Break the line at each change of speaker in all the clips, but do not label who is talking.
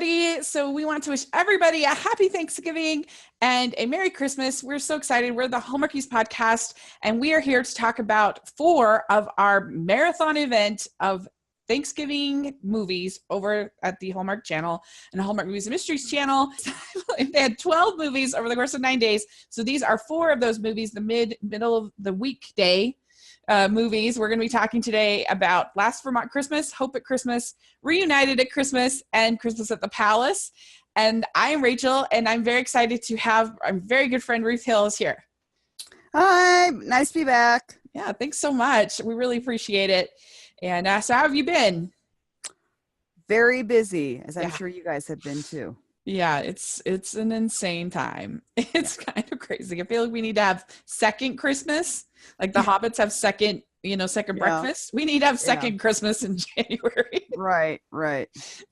everybody. So we want to wish everybody a happy Thanksgiving and a Merry Christmas. We're so excited. We're the Hallmarkies podcast, and we are here to talk about 4 of our marathon event of Thanksgiving movies over at the Hallmark channel and the Hallmark Movies and Mysteries channel. They had 12 movies over the course of 9 days. So these are 4 of those movies, the middle of the weekday movies. We're going to be talking today about Last Vermont Christmas, Hope at Christmas, Reunited at Christmas, and Christmas at the Palace. And I am Rachel, and I'm very excited to have our very good friend Ruth Hill is here.
Hi, nice to be back.
Yeah, thanks so much. We really appreciate it. And so how have you been?
Very busy, as I'm sure you guys have been too.
Yeah, it's an insane time. It's kind of crazy. I feel like we need to have second Christmas. Like the hobbits have second breakfast. We need to have second Christmas in January.
Right.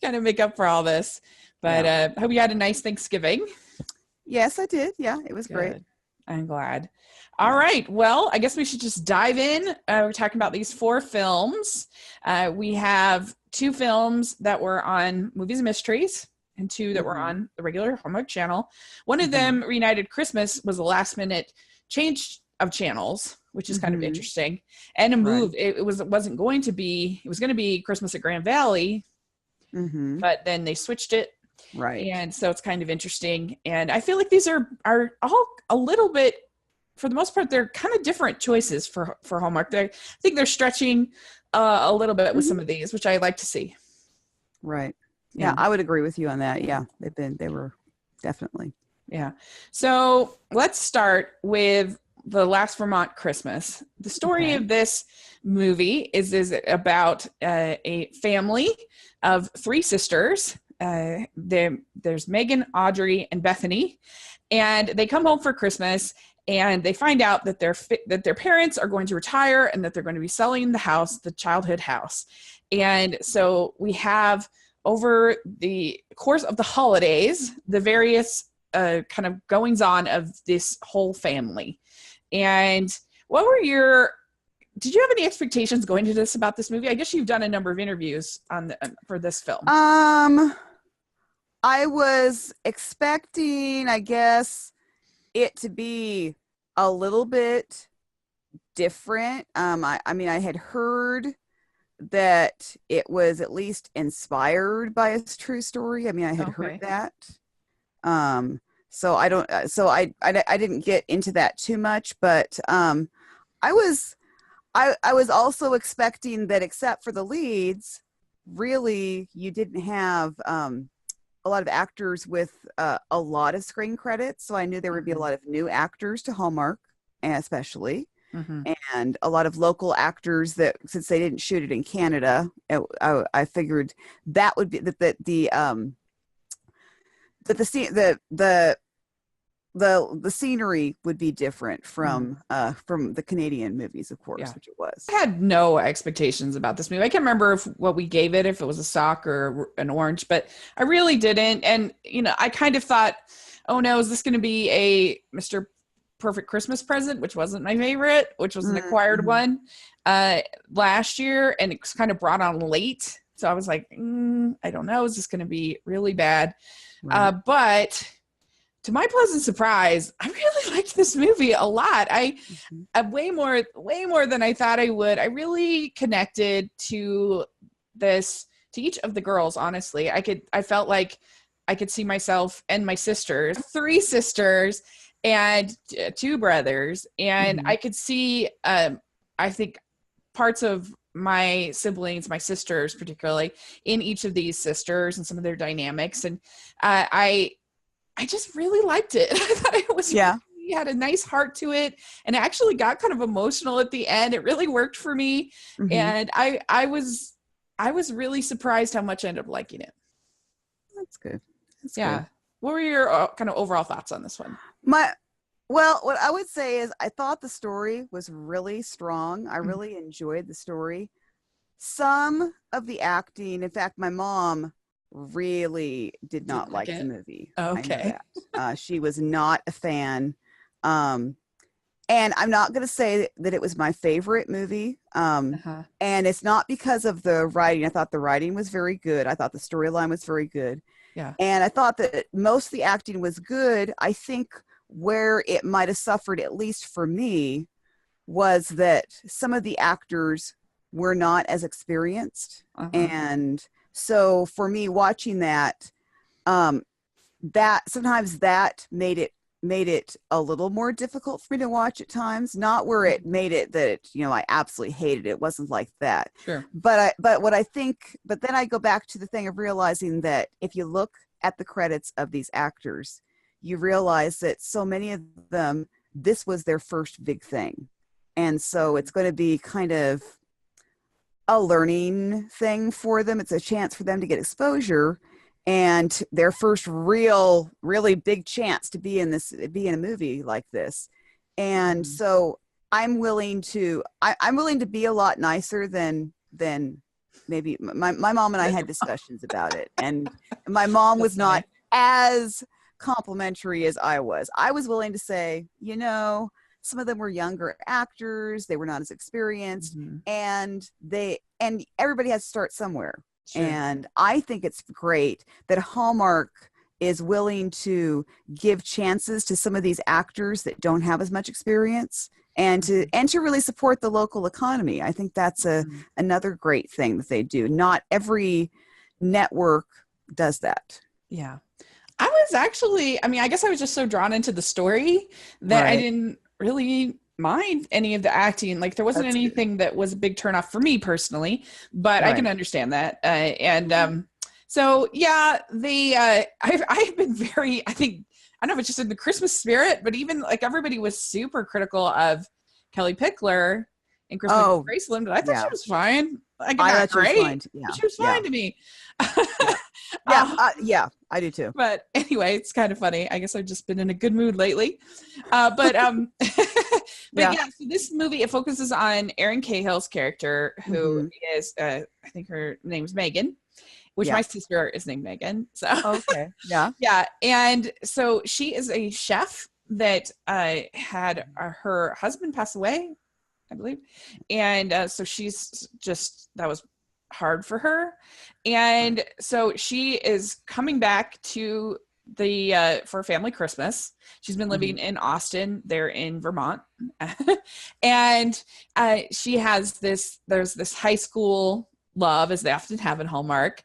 Kind of make up for all this. But I hope you had a nice Thanksgiving.
Yes, I did. Yeah, it was great.
I'm glad. All right. Well, I guess we should just dive in. We're talking about these 4 films. We have 2 films that were on Movies and Mysteries and 2 that were on the regular Hallmark channel. One of them, Reunited Christmas, was a last minute change of channels, which is kind of interesting. And a move. It was going to be Christmas at Grand Valley, but then they switched it.
Right.
And so it's kind of interesting. And I feel like these are all a little bit, for the most part, they're kind of different choices for Hallmark. I think they're stretching a little bit with some of these, which I like to see.
Right. Yeah, I would agree with you on that. Yeah, they were definitely.
Yeah. So let's start with the Last Vermont Christmas. The story of this movie is about a family of 3 sisters. There's Megan, Audrey, and Bethany, and they come home for Christmas, and they find out that their parents are going to retire and that they're going to be selling the house, the childhood house. And so we have, over the course of the holidays, the various kind of goings on of this whole family. And did you have any expectations going to this about this movie? I guess you've done a number of interviews for this film.
I was expecting, I guess, it to be a little bit different. I had heard that it was at least inspired by a true story. I mean, I had heard that. So I didn't get into that too much, but I was also expecting that, except for the leads, really you didn't have a lot of actors with a lot of screen credits. So I knew there would be a lot of new actors to Hallmark, especially, and a lot of local actors that, since they didn't shoot it in Canada, I figured that would be that the scenery would be different from the Canadian movies, of course, which it was.
I had no expectations about this movie. I can't remember what we gave it, if it was a sock or an orange, but I really didn't. And, I kind of thought, oh no, is this going to be a Mr. Perfect Christmas Present, which wasn't my favorite, which was an acquired one last year, and it was kind of brought on late. So I was like, I don't know, is this going to be really bad? Right. But to my pleasant surprise, I really liked this movie a lot. I way more than I thought I would. I really connected to each of the girls. Honestly, I felt like I could see myself and my sisters, 3 sisters and 2 brothers, and I could see, I think, parts of my siblings, my sisters particularly, in each of these sisters and some of their dynamics, and I just really liked it. I thought it was really had a nice heart to it, and it actually got kind of emotional at the end. It really worked for me, and I was really surprised how much I ended up liking it.
That's good.
Good. What were your kind of overall thoughts on this one?
What I would say is I thought the story was really strong. I really enjoyed the story. Some of the acting, in fact, my mom really did not like the movie.
Okay.
She was not a fan. And I'm not going to say that it was my favorite movie. And it's not because of the writing. I thought the writing was very good. I thought the storyline was very good.
Yeah.
And I thought that most of the acting was good. I think where it might have suffered, at least for me, was that some of the actors were not as experienced. And so for me watching that, that sometimes that made it a little more difficult for me to watch at times. Not where it made it that, you know, I absolutely hated it. It wasn't like that.
Sure.
But then I go back to the thing of realizing that if you look at the credits of these actors, you realize that so many of them, this was their first big thing. And so it's going to be kind of a learning thing for them. It's a chance for them to get exposure, and their first really big chance to be in a movie like this. And so I'm willing to be a lot nicer than maybe my mom and I had discussions about it, and my mom was not as complimentary as I was. I was willing to say, you know, some of them were younger actors, they were not as experienced, and everybody has to start somewhere. Sure. And I think it's great that Hallmark is willing to give chances to some of these actors that don't have as much experience, and to really support the local economy. I think that's another great thing that they do. Not every network does that.
Yeah. I was actually, I mean, I guess I was just so drawn into the story that I didn't really mind any of the acting. Like there wasn't anything that was a big turnoff for me personally, but I can understand that. So yeah, I've been very, I don't know if it's just in the Christmas spirit, but even like everybody was super critical of Kelly Pickler in Christmas in Graceland, but I thought she was fine. Like, not great. She was fine to me.
I do too.
But anyway, it's kind of funny. I guess I've just been in a good mood lately. But yeah, so this movie, it focuses on Erin Cahill's character, who is, I think her name's Megan, which my sister is named Megan. So
okay. Yeah.
Yeah. And so she is a chef that had her husband pass away, I believe. And so that was hard for her. And so she is coming back to for family Christmas. She's been living in Austin. They're in Vermont. And she has there's this high school love, as they often have in Hallmark,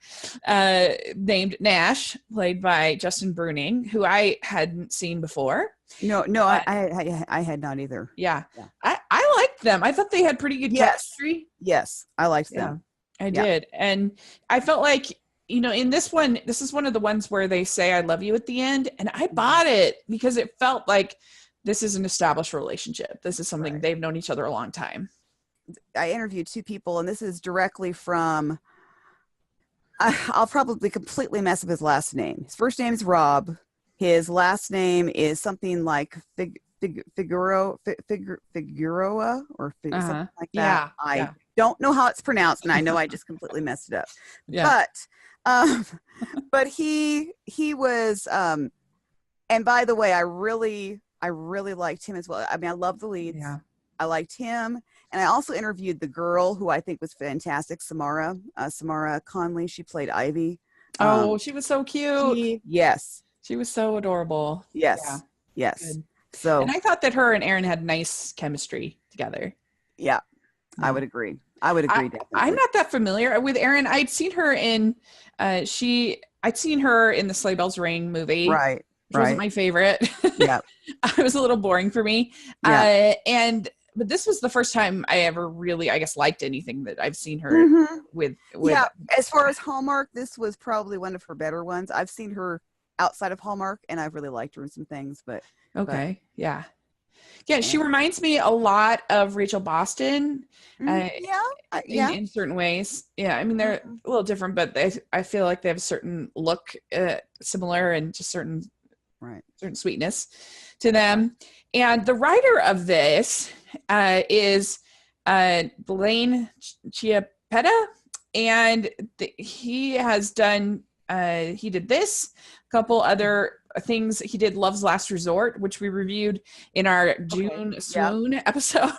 named Nash, played by Justin Bruning, who I hadn't seen before.
No, I had not either.
Yeah. I liked them. I thought they had pretty good chemistry.
Yes, I liked them.
I did. And I felt like, you know, in this one, this is one of the ones where they say I love you at the end, and I bought it because it felt like this is an established relationship. This is something they've known each other a long time.
I interviewed two people, and this is directly from, I'll probably completely mess up his last name. His first name is Rob. His last name is something like Figueroa or something like that. I don't know how it's pronounced, and I know I just completely messed it up. Yeah. But he was, and by the way, I really liked him as well. I mean, I love the leads. Yeah. I liked him. And I also interviewed the girl who I think was fantastic, Samara Conley. She played Ivy.
Oh, she was so cute.
She
was so adorable.
Yes. Good. So,
and I thought that her and Erin had nice chemistry together.
Yeah, I would agree. Definitely.
I'm not that familiar with Erin. I'd seen her in I'd seen her in the Sleigh Bells Ring movie.
Right.
Which wasn't my favorite.
Yeah.
It was a little boring for me. Yeah. But this was the first time I ever really, I guess, liked anything that I've seen her with.
Yeah. As far as Hallmark, this was probably one of her better ones. I've seen her outside of Hallmark, and I've really liked her in some things, but.
Okay. Yeah. Yeah. She reminds me a lot of Rachel Boston. In certain ways. Yeah. I mean, they're a little different, but I feel like they have a certain look similar, and just certain sweetness to them. And the writer of this is Blaine Chiappetta, and he has done he did this, a couple other things. He did Love's Last Resort, which we reviewed in our June Swoon episode.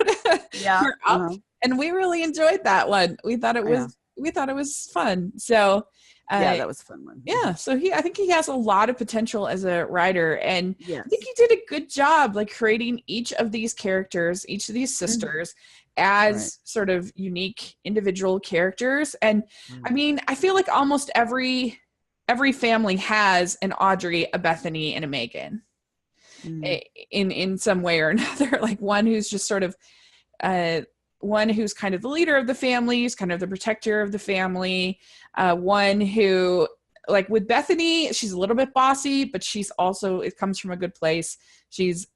And we really enjoyed that one. We thought it was fun. So
Yeah, that was a fun one.
Yeah, so I think he has a lot of potential as a writer, and
Yes.
I think he did a good job, like creating each of these characters, each of these sisters, as sort of unique individual characters. And I mean, I feel like almost every family has an Audrey, a Bethany, and a Megan, in some way or another. Like one who's just sort of one who's kind of the leader of the family, who's kind of the protector of the family, one who, like with Bethany, she's a little bit bossy, but she's also, it comes from a good place. She's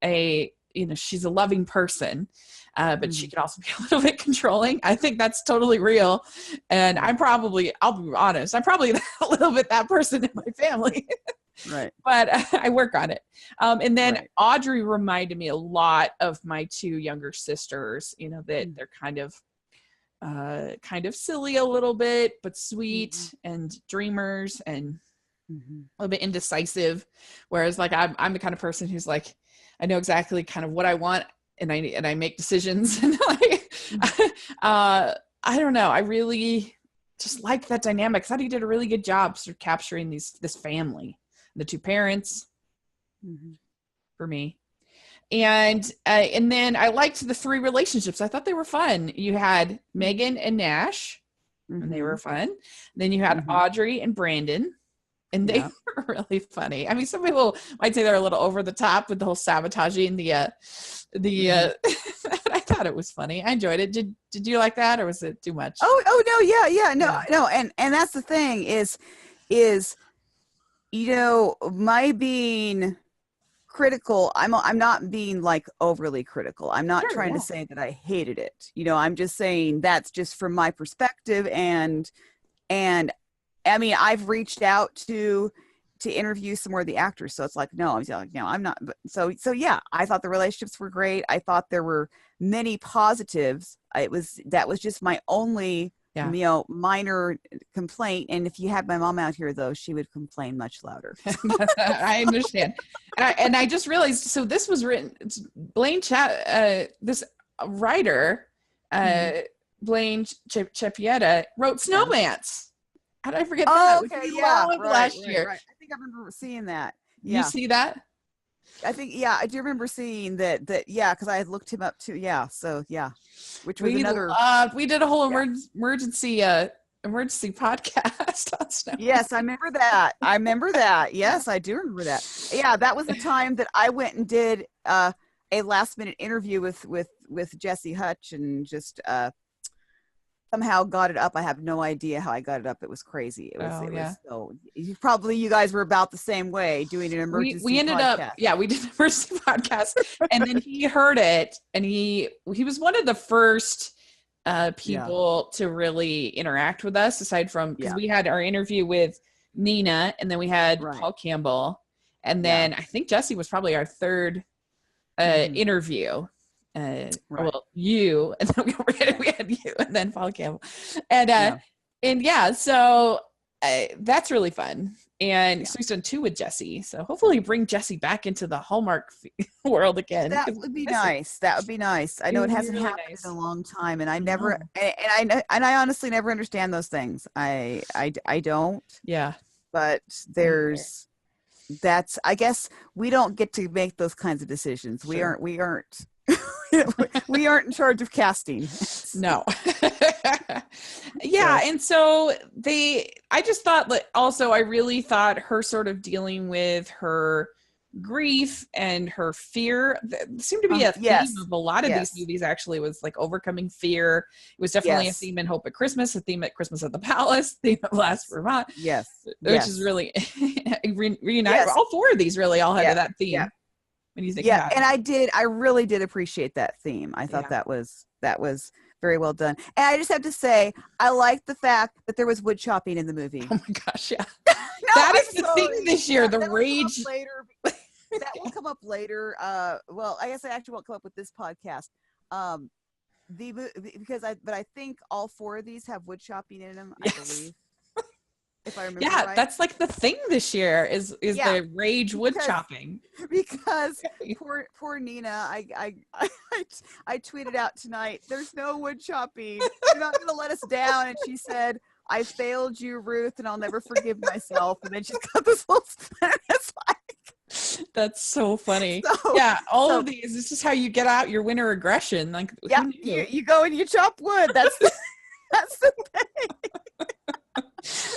she's a loving person, but she can also be a little bit controlling. I think that's totally real. And I'll be honest, I'm probably a little bit that person in my family.
Right.
But I work on it. And then Audrey reminded me a lot of my two younger sisters, that they're kind of silly a little bit, but sweet and dreamers and a little bit indecisive. Whereas like I'm the kind of person who's like, I know exactly kind of what I want and I make decisions. And like, I don't know. I really just liked that dynamic. I thought he did a really good job sort of capturing this family, the two parents for me. And then I liked the three relationships. I thought they were fun. You had Megan and Nash, and they were fun. Then you had Audrey and Brandon, and they were really funny. I mean, some people might say they're a little over the top with the whole sabotaging the I thought it was funny. I enjoyed it. Did you like that, or was it too much?
Oh no, no. And that's the thing is my being critical, I'm not being like overly critical. I'm not trying to say that I hated it. I'm just saying that's just from my perspective. And I mean, I've reached out to interview some more of the actors. So it's like, no, I'm not. But so yeah, I thought the relationships were great. I thought there were many positives. That was just my only minor complaint. And if you had my mom out here, though, she would complain much louder.
I understand. And I just realized, so this was written, Blaine this writer, Blaine Chappietta, wrote Snowman's. How did I forget that?
Okay,
last year.
Right. I think I remember seeing that.
You see that?
I think, I do remember seeing that, because I had looked him up too. Yeah. So, which was another.
We did a whole emergency podcast on Snow.
Yes, I remember that. Yes, I do remember that. Yeah, that was the time that I went and did a last minute interview with Jesse Hutch and just somehow got it up. I have no idea how I got it up. It was crazy. It was so you guys were about the same way doing an emergency
we ended
podcast.
We did an emergency podcast and then he heard it and he was one of the first people to really interact with us, aside from, because we had our interview with Nina and then we had Paul Campbell, and then I think Jesse was probably our third interview. Well, you, and then we had you, and then Paul Campbell, and so that's really fun. And so he's done 2 with Jesse. So hopefully bring Jesse back into the Hallmark world again.
That would be nice. That would be nice. I know it hasn't happened in a long time, and I never, and I honestly never understand those things. I don't.
Yeah.
But I guess we don't get to make those kinds of decisions. We aren't we aren't in charge of casting.
No. And so I just thought, also I really thought her sort of dealing with her grief and her fear seemed to be a theme of a lot of these movies, actually, was like overcoming fear. It was definitely a theme in Hope at Christmas, a theme at Christmas at the Palace, theme at Last Vermont, which is really Reunited. All 4 of these really all had that theme. When you think about it.
I really did appreciate that theme. I thought that was very well done. And I just have to say, I liked the fact that there was wood chopping in the movie.
Oh my gosh, yeah. That is the thing this year, the rage.
That will come up later. Well, I guess I actually won't come up with this podcast. But I think all 4 of these have wood chopping in them, I believe. If I remember right.
That's like the thing this year is the rage wood chopping.
Because poor Nina, I tweeted out tonight, there's no wood chopping. You're not going to let us down. And she said, I failed you, Ruth, and I'll never forgive myself. And then she's got this little it's like,
that's so funny.
So-
yeah, all
so-
of these. This is how you get out your winter aggression. Like, who
yeah,
knew?
you go and you chop wood. That's the thing.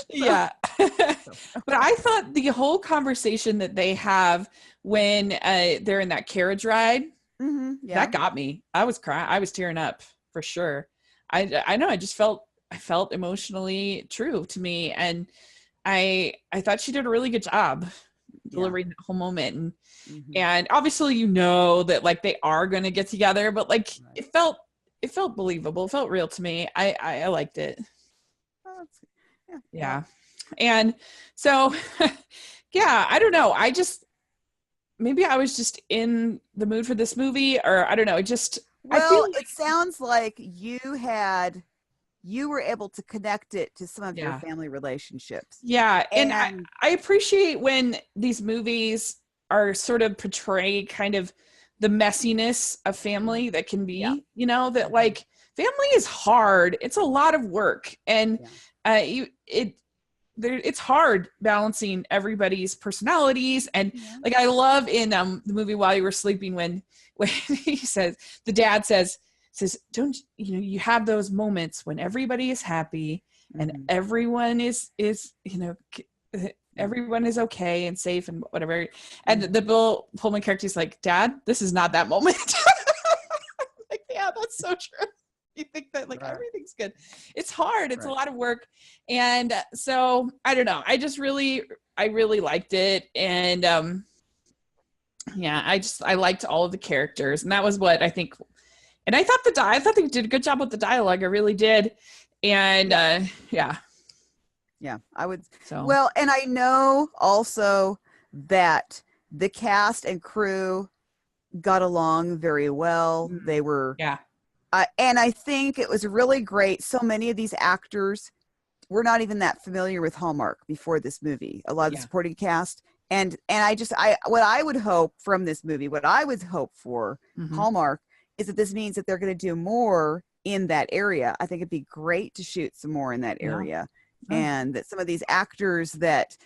Yeah. But I thought the whole conversation that they have when they're in that carriage ride,
Yeah.
that got me. I was crying. I was tearing up for sure. I know. I felt emotionally true to me, and I thought she did a really good job delivering the whole moment. And and obviously, you know that like they are going to get together, but like it felt believable. It felt real to me. I liked it.
Oh,
Yeah. And so, yeah, I don't know. Maybe I was just in the mood for this movie, or I don't know.
It sounds like you were able to connect it to some of your family relationships.
Yeah. And I appreciate when these movies are sort of portray kind of the messiness of family that can be, you know, that like family is hard. It's a lot of work. And it's hard balancing everybody's personalities. And like, I love in the movie While You Were Sleeping, when he says, the dad says, don't, you know, you have those moments when everybody is happy and everyone is, you know, everyone is okay and safe and whatever. And the Bill Pullman character is like, Dad, this is not that moment. Like, yeah, that's so true. You think that like everything's good. It's hard. It's a lot of work. And so I don't know. I really liked it. And I liked all of the characters. And that was what I think. And I thought they did a good job with the dialogue. I really did. And yeah,
I would.
So
well, and I know also that the cast and crew got along very well. They were and I think it was really great. So many of these actors were not even that familiar with Hallmark before this movie. A lot of the supporting cast. And what I would hope from this movie, what I would hope for Hallmark is that this means that they're going to do more in that area. I think it'd be great to shoot some more in that area. And that some of these actors that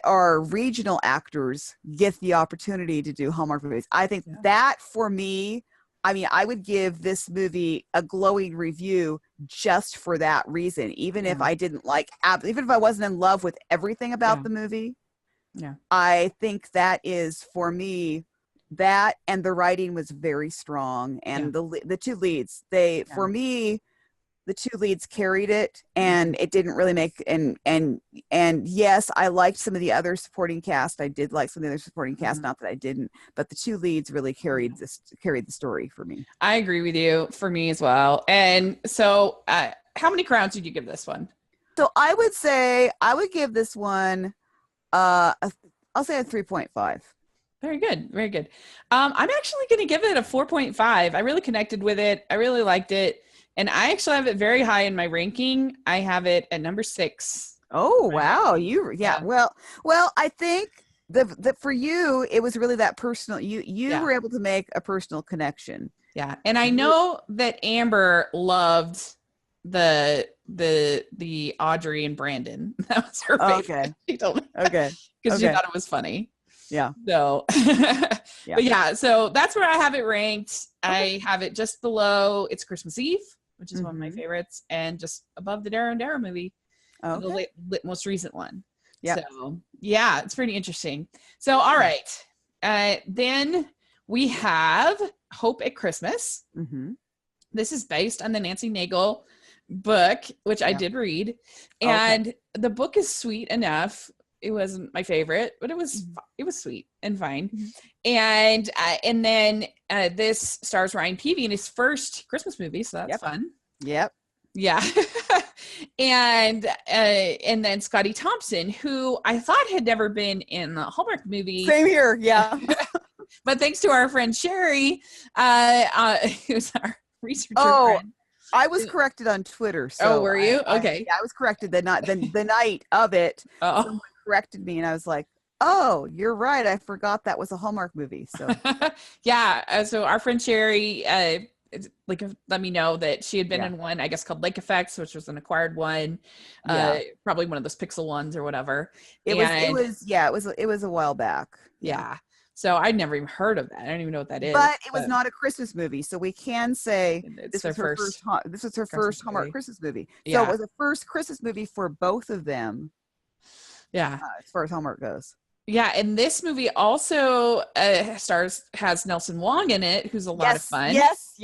are regional actors get the opportunity to do Hallmark movies. I think that for me, I mean, I would give this movie a glowing review just for that reason. Even if I didn't like, even if I wasn't in love with everything about the movie, I think that is, for me, that, and the writing was very strong. And the two leads, for me, the two leads carried it, and it didn't really make, and yes, I liked some of the other supporting cast. I did like some of the other supporting cast, not that I didn't, but the two leads really carried the story for me.
I agree with you, for me as well. And so how many crowns did you give this one?
So I would say I would give this one I'll say a 3.5.
Very good. Very good. I'm actually going to give it a 4.5. I really connected with it. I really liked it. And I actually have it very high in my ranking. I have it at number 6.
Oh, wow. Well, I think the for you, it was really that personal, you were able to make a personal connection.
Yeah. And I know that Amber loved the Audrey and Brandon. That was her favorite.
Okay.
She told me.
Okay.
Because she thought it was funny.
Yeah.
So, but yeah, so that's where I have it ranked. I have it just below It's Christmas Eve, which is one of my favorites, and just above the Darrow and Darrow movie, the most recent one. Yeah. So yeah, it's pretty interesting. So, all right. Then we have Hope at Christmas. This is based on the Nancy Nagel book, which I did read. And the book is sweet enough. It wasn't my favorite, but it was sweet and fine. And then this stars Ryan Peavy in his first Christmas movie, so that's fun.
Yep.
Yeah. and then Scottie Thompson, who I thought had never been in the Hallmark movie.
Same here. Yeah.
But thanks to our friend Sherry, who's our researcher friend.
I was corrected on Twitter. So
were you? Okay.
I was corrected the night of it. Someone corrected me, and I was like, "Oh, you're right. I forgot that was a Hallmark movie." So
yeah. So our friend Sherry let me know that she had been
Yeah.
in one, I guess, called Lake Effects, which was an acquired one,
Yeah.
probably one of those Pixel ones or whatever.
It was a while back.
Yeah. So I'd never even heard of that. I don't even know what that is.
But it was not a Christmas movie, so we can say
it's their first.
This was her first Hallmark Christmas movie. So
Yeah.
it was the first Christmas movie for both of them.
Yeah.
As far as Hallmark goes.
Yeah, and this movie also has Nelson Wong in it, who's a lot of fun.
Yes.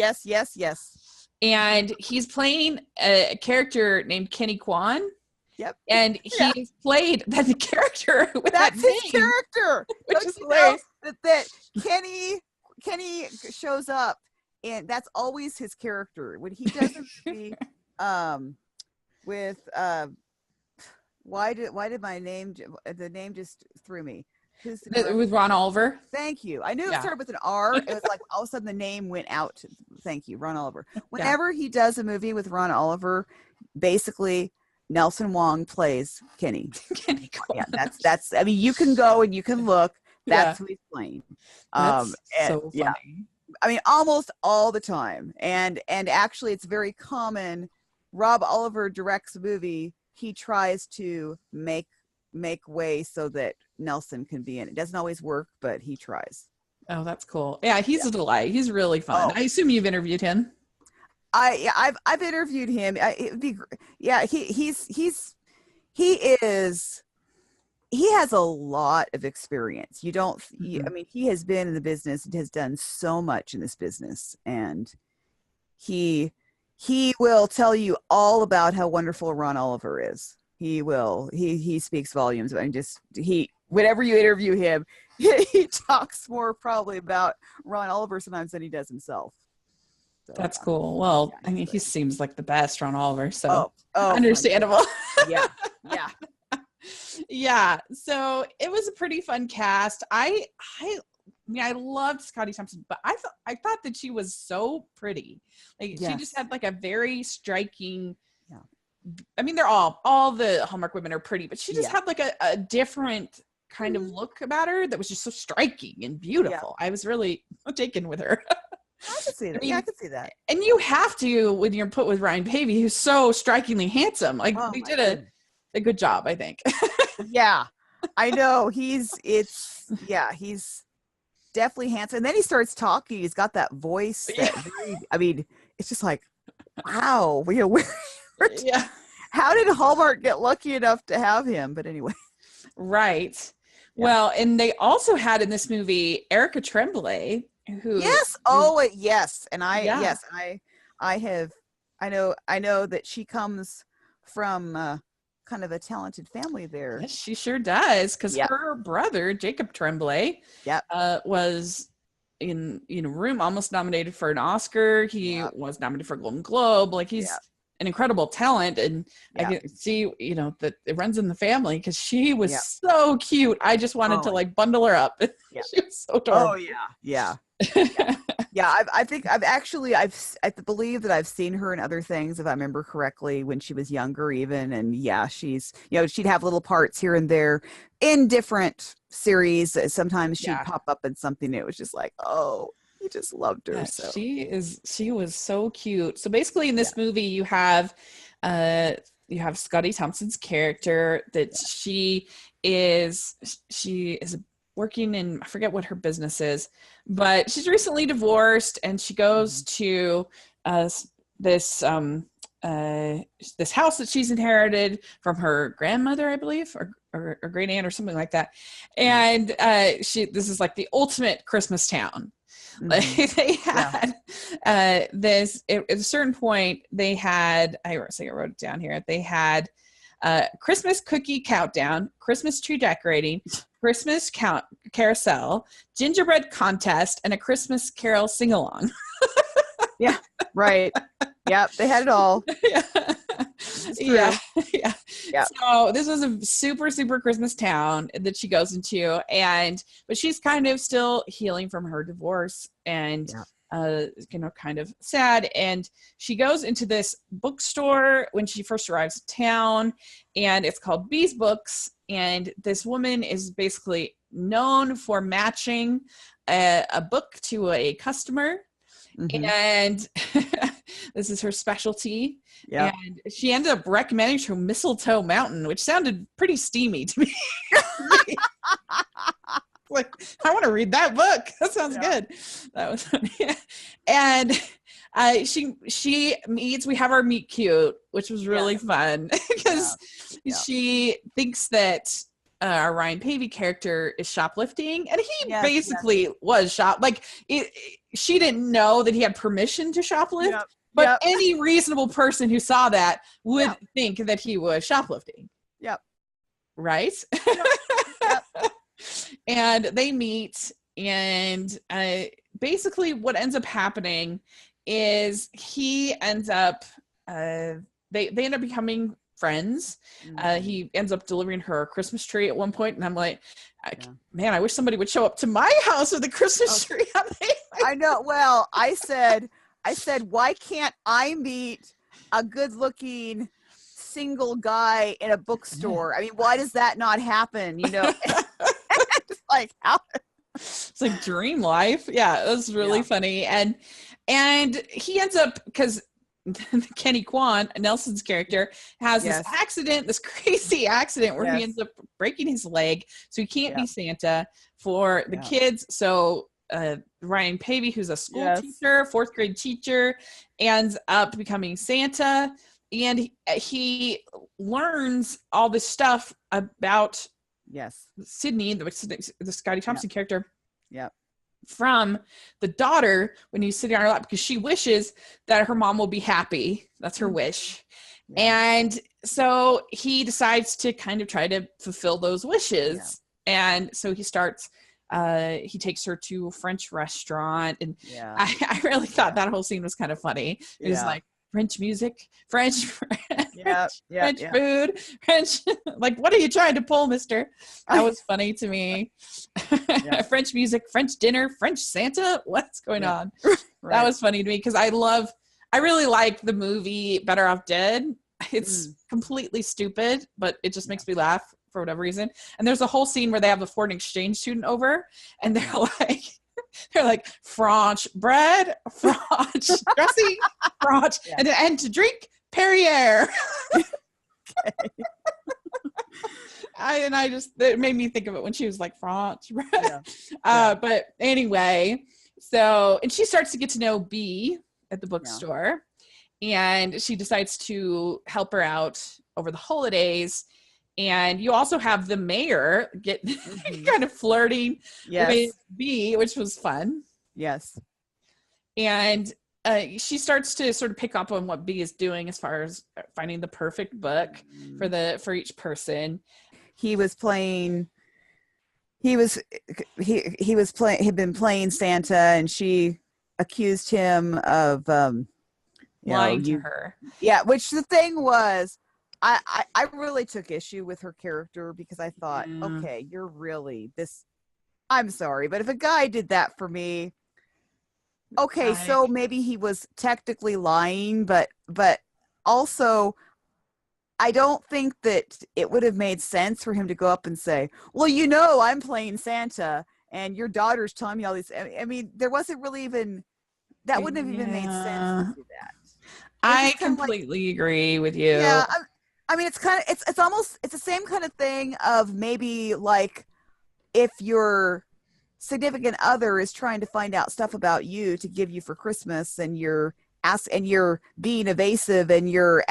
And he's playing a character named Kenny Kwan.
Yep.
And he's played the character with
That's
that
his
name,
character.
which is hilarious.
That Kenny shows up, and that's always his character when he does a movie with why did my name the name just threw me.
With Ron Oliver.
Thank you. I knew it started with an R. It was like all of a sudden the name went out. Thank you, Ron Oliver. Whenever he does a movie with Ron Oliver, basically Nelson Wong plays Kenny.
Kenny Kwan.
Yeah, that's. I mean, you can go and you can look. That's who he's playing.
That's so funny.
Yeah. I mean, almost all the time. And actually, it's very common. Rob Oliver directs a movie. He tries to make way so that Nelson can be in it. It doesn't always work, but he tries.
Oh, that's cool. Yeah, he's a delight. He's really fun. I assume you've interviewed him.
I've interviewed him. He has a lot of experience. I mean, he has been in the business and has done so much in this business, and he will tell you all about how wonderful Ron Oliver is. He will. He speaks volumes. I mean, whenever you interview him, he talks more probably about Ron Oliver sometimes than he does himself. So,
that's cool. Well, I mean, he seems like the best, Ron Oliver. So
oh
understandable.
Yeah.
Yeah. So it was a pretty fun cast. I mean, I loved Scottie Thompson, but I thought that she was so pretty. Like she just had like a very striking.
Yeah.
I mean, they're all the Hallmark women are pretty, but she just had like a different kind of look about her that was just so striking and beautiful. I was really taken with her.
I could see that. I could see that.
And you have to when you're put with Ryan Pavey, who's so strikingly handsome. Like they did a good job, I think.
Yeah, I know. He's definitely handsome. And then he starts talking. He's got that voice. I mean, it's just like, wow. How did Hallmark get lucky enough to have him? But anyway.
Right. Yeah. Well, and they also had in this movie Erica Tremblay, who
yes. And I know that she comes from kind of a talented family there.
Yes, she sure does, because her brother Jacob Tremblay was in Room, almost nominated for an Oscar. He was nominated for a Golden Globe. Like he's an incredible talent, and I can see that it runs in the family, because she was so cute. I just wanted to like bundle her up. She was so adorable.
I think I believe that I've seen her in other things, if I remember correctly, when she was younger even. And she's, she'd have little parts here and there in different series. Sometimes she'd pop up in something. It was just like, oh, you just loved her. So
she was so cute. So basically in this movie, you have Scottie Thompson's character that she is working in, I forget what her business is, but she's recently divorced, and she goes to this house that she's inherited from her grandmother, I believe, or great aunt or something like that. And this is like the ultimate Christmas town. Like they had this at a certain point. They had, I wrote it down here. They had Christmas cookie countdown, Christmas tree decorating, Christmas carousel, gingerbread contest, and a Christmas carol sing-along.
Yeah, right. Yep, they had it all.
Yeah. So this was a super, super Christmas town that she goes into, but she's kind of still healing from her divorce, and kind of sad. And she goes into this bookstore when she first arrives in town, and it's called Bee's Books. And this woman is basically known for matching a book to a customer.
Mhm.
And this is her specialty.
Yeah.
And she ended up recommending to Mistletoe Mountain, which sounded pretty steamy to me. Like, I want to read that book. That sounds good. That was funny. And she meets, we have our meet cute, which was really fun because she thinks that our Ryan Pavey character is shoplifting, and he basically was she didn't know that he had permission to shoplift, but any reasonable person who saw that would think that he was shoplifting.
Yep.
Right? Yep. And they meet, and basically what ends up happening is he ends up they end up becoming friends. He ends up delivering her a Christmas tree at one point, and I'm like, man, I wish somebody would show up to my house with a Christmas tree.
I know. Well, I said, why can't I meet a good-looking single guy in a bookstore? I mean, why does that not happen? You know, it's like how.
It's like dream life. Yeah, it was really funny, and he ends up, because Kenny Kwan, Nelson's character, has this accident, this crazy accident where he ends up breaking his leg, so he can't be Santa for the kids. So Ryan Pavey, who's a school teacher, 4th grade teacher, ends up becoming Santa, and he learns all this stuff about Sydney, the Scottie Thompson character.
Yeah.
From the daughter when he's sitting on her lap, because she wishes that her mom will be happy. That's her wish. And so he decides to kind of try to fulfill those wishes. And so he starts, he takes her to a French restaurant. And I really thought that whole scene was kind of funny. It was like, French music, French food, French. Like, what are you trying to pull, mister? That was funny to me. French music, French dinner, French Santa. What's going on? That was funny to me because I really like the movie Better Off Dead. It's completely stupid, but it just makes me laugh for whatever reason. And there's a whole scene where they have the foreign exchange student over, and they're like French bread, French dressing, French, and to drink Perrier. It made me think of it when she was like French bread. But anyway, and she starts to get to know B at the bookstore, and she decides to help her out over the holidays. And you also have the mayor get kind of flirting with B, which was fun.
Yes.
And she starts to sort of pick up on what B is doing as far as finding the perfect book for each person.
He was playing. He had been playing Santa, and she accused him of
lying to her.
Yeah, which the thing was, I really took issue with her character because I thought, okay, you're really this. I'm sorry, but if a guy did that for me, okay, so maybe he was technically lying, but also I don't think that it would have made sense for him to go up and say, well, you know, I'm playing Santa and your daughter's telling me all these. I mean, there wasn't really even, that wouldn't have even made sense to do that.
I completely agree with you.
Yeah. I mean, it's kind of, it's almost, it's the same kind of thing of maybe like if your significant other is trying to find out stuff about you to give you for Christmas, and you're being evasive, and you're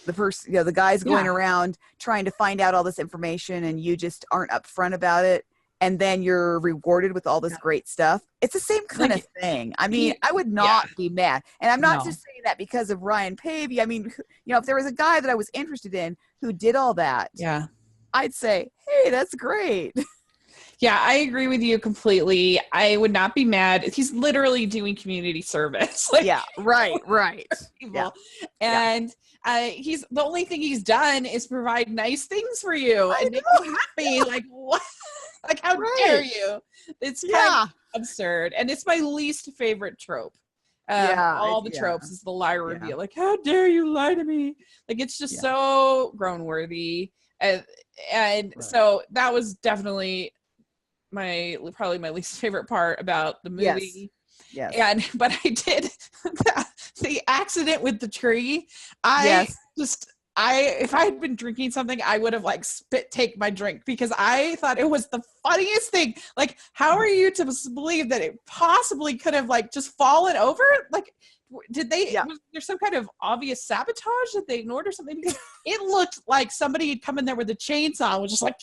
the person, the guy's going around trying to find out all this information, and you just aren't upfront about it. And then you're rewarded with all this great stuff. It's the same kind of thing. I mean, I would not be mad. And I'm not just saying that because of Ryan Pavey. I mean, if there was a guy that I was interested in who did all that, I'd say, hey, that's great.
Yeah, I agree with you completely. I would not be mad. He's literally doing community service.
Right.
People. And he's the only thing he's done is provide nice things for you and make you happy. Like, what? Like, how dare you? It's kind of absurd. And it's my least favorite trope. All the tropes is the lie reveal. Like, how dare you lie to me? Like, it's just so groan worthy. And so that was definitely probably my least favorite part about the movie. But I did the accident with the tree. If I had been drinking something, I would have like take my drink because I thought it was the funniest thing. Like, how are you to believe that it possibly could have like just fallen over? Like, did they, was there some kind of obvious sabotage that they ignored or something? Because it looked like somebody had come in there with a chainsaw and was just like,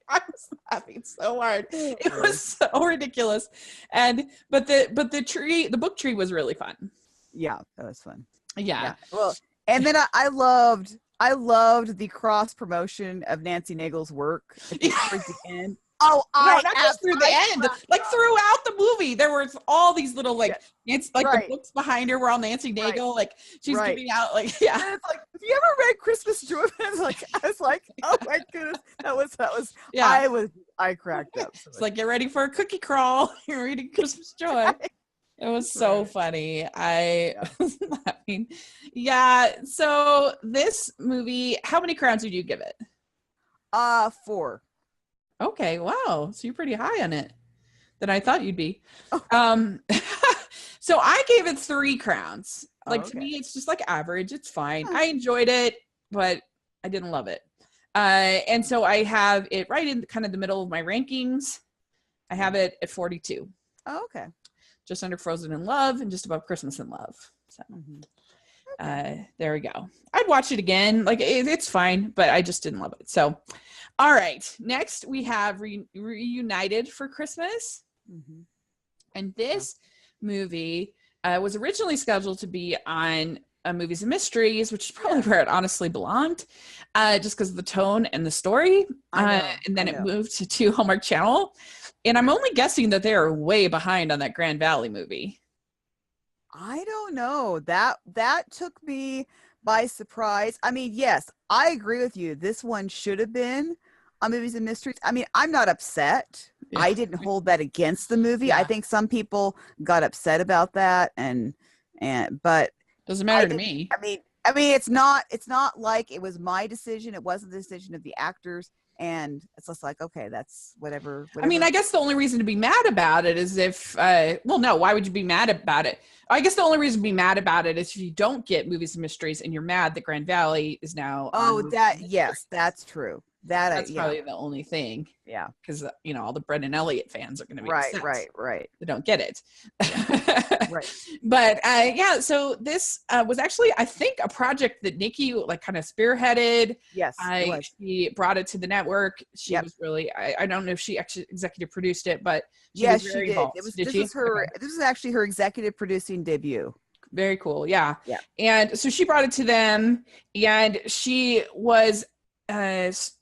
I was laughing so hard. It was so ridiculous. But the book tree was really fun.
Yeah, that was fun.
Yeah.
Well, and then I loved the cross promotion of Nancy Nagel's work towards the end. Oh,
not just through the end, like throughout the movie, there was all these little it's like the books behind her were all Nancy Nagel, like she's giving out like And
it's like, have you ever read Christmas Joy? I was like, oh my goodness, that was I cracked up.
It's like, get ready for a cookie crawl. You're reading Christmas Joy. It was so funny. I was laughing. Yeah. So this movie, how many crowns did you give it?
4.
Okay. Wow. So you're pretty high on it than I thought you'd be.
Oh.
So I gave it 3 crowns. Like to me, it's just like average. It's fine. I enjoyed it, but I didn't love it. And so I have it right in kind of the middle of my rankings. I have it at 42.
Oh, okay.
Just under Frozen in Love and just above Christmas in Love. So there we go. I'd watch it again. Like it's fine, but I just didn't love it. So, all right. Next we have Reunited for Christmas. And this movie was originally scheduled to be on Movies and Mysteries, which is probably where it honestly belonged, just because of the tone and the story. And then it moved to Hallmark Channel. And I'm only guessing that they are way behind on that Grand Valley movie.
I don't know. That took me by surprise. I mean, yes, I agree with you. This one should have been on Movies and Mysteries. I mean, I'm not upset. Yeah. I didn't hold that against the movie. Yeah. I think some people got upset about that, but
doesn't matter to me.
I mean, it's not like it was my decision. It wasn't the decision of the actors. And it's just like, okay, that's whatever.
I mean, I guess the only reason to be mad about it is if, no, why would you be mad about it? I guess the only reason to be mad about it is if you don't get Movies and Mysteries and you're mad that Grand Valley is now.
Yes, that's true. That's
probably the only thing.
Yeah.
Because, all the Brendan Elliott fans are going to be
right.
They don't get it.
Yeah. Right.
But so this was actually, I think, a project that Nikki kind of spearheaded.
Yes.
She brought it to the network. She was really, I don't know if she actually executive produced it, but she was very involved.
This was actually her executive producing debut.
Very cool. Yeah. Yeah. And so she brought it to them, and she was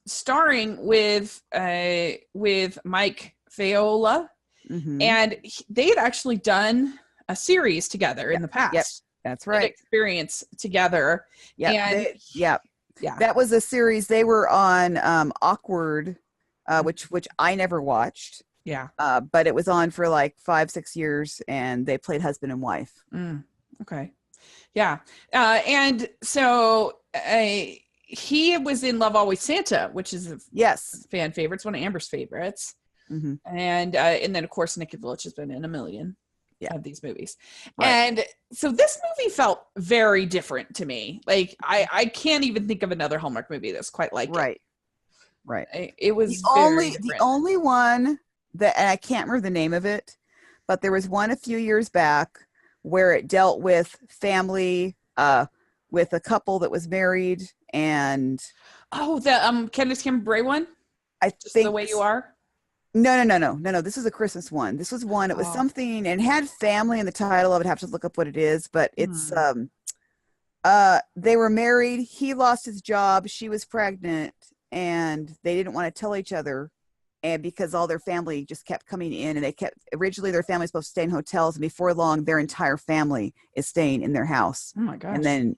starring with Mike Viola, and they had actually done a series together in the past.
Yep, that's right.
Experience together.
Yeah, that was a series they were on. Awkward, which I never watched.
Yeah,
but it was on for like 5-6 years, and they played husband and wife.
Okay, yeah, and so he was in Love Always Santa, which is a fan favorite. It's one of Amber's favorites. And then of course Nikki Village has been in a million of these movies. Right. And so this movie felt very different to me. Like I can't even think of another Hallmark movie that's quite like it.
Right.
It was
the only one that, and I can't remember the name of it, but there was one a few years back where it dealt with family, with a couple that was married, and
the Candace Cameron Bure one.
I think
The Way You Are.
No. This is a Christmas one. This was one. It was something, and had family in the title. I would have to look up what it is, but it's they were married. He lost his job. She was pregnant, and they didn't want to tell each other. And because all their family just kept coming in, and originally their family was supposed to stay in hotels, and before long, their entire family is staying in their house.
Oh my gosh.
And then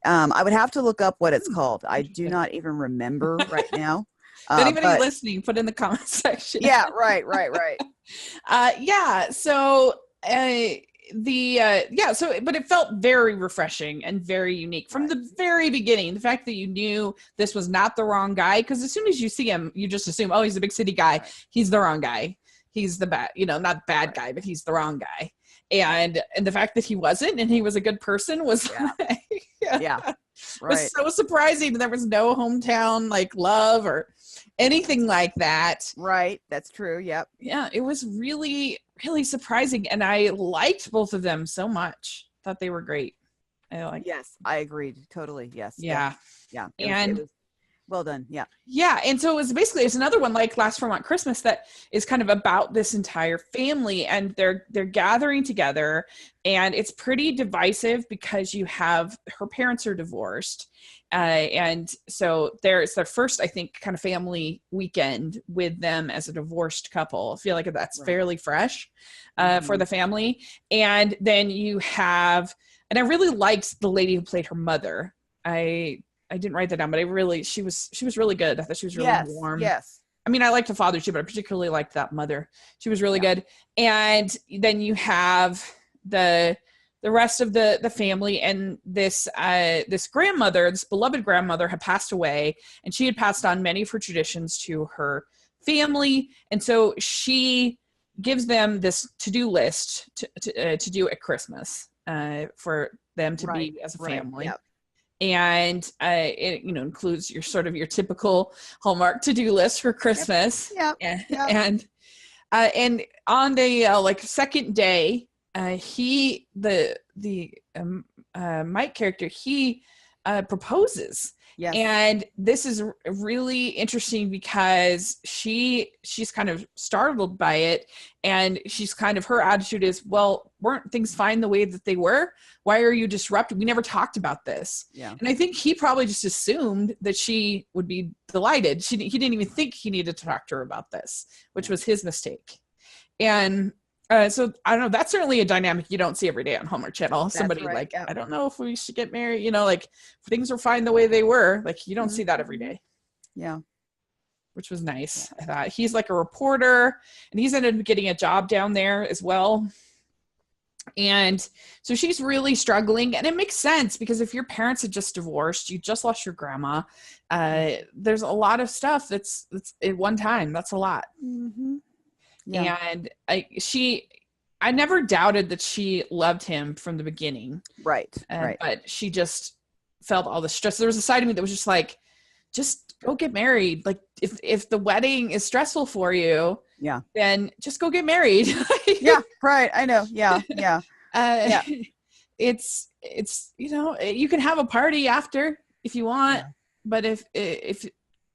I would have to look up what it's called. I do not even remember right now.
Anybody listening, put in the comment section.
Yeah, right.
So but it felt very refreshing and very unique from the very beginning. The fact that you knew this was not the wrong guy, because as soon as you see him, you just assume, oh, he's a big city guy. He's the wrong guy. he's the bad, not bad guy, but he's the wrong guy. And the fact that he wasn't, and he was a good person was was so surprising. There was no hometown like love or anything like that.
Right. That's true. Yep.
Yeah. It was really, really surprising. And I liked both of them so much. Thought they were great.
Yes, I agreed. Totally. Yes.
Yeah.
Yeah.
It
was well done. Yeah.
Yeah. And so it's another one like Last Vermont Christmas that is kind of about this entire family, and they're gathering together, and it's pretty divisive because you have her parents are divorced. And so it's their first, I think, kind of family weekend with them as a divorced couple. I feel like that's fairly fresh for the family. And then you have, and I really liked the lady who played her mother. I didn't write that down, but she was really good. I thought she was really warm.
Yes.
I mean, I liked the father too, but I particularly liked that mother. She was really good. And then you have the rest of the family, and this grandmother, this beloved grandmother, had passed away, and she had passed on many of her traditions to her family. And so she gives them this to-do list to do at Christmas for them to be as a family. Yep. And it includes your typical Hallmark to-do list for Christmas.
Yep.
And on the second day, Mike character, he proposes.
Yes.
And this is really interesting because she's kind of startled by it, and she's kind of, her attitude is, well, weren't things fine the way that they were? Why are you disrupting? We never talked about this.
Yeah. And
I think he probably just assumed that she would be delighted. He didn't even think he needed to talk to her about this, which was his mistake. And so I don't know, that's certainly a dynamic you don't see every day on Hallmark Channel. Somebody I don't know if we should get married, if things were fine the way they were, like you don't see that every day.
Yeah.
Which was nice. I thought he's like a reporter, and he's ended up getting a job down there as well. And so she's really struggling, and it makes sense because if your parents had just divorced, you just lost your grandma, there's a lot of stuff that's at one time. That's a lot.
Mm-hmm. Yeah.
And I never doubted that she loved him from the beginning.
Right.
But she just felt all the stress. There was a side of me that was just like, just go get married. Like if the wedding is stressful for you, then just go get married.
Yeah. Right. I know. Yeah. Yeah.
It's, you can have a party after if you want, but if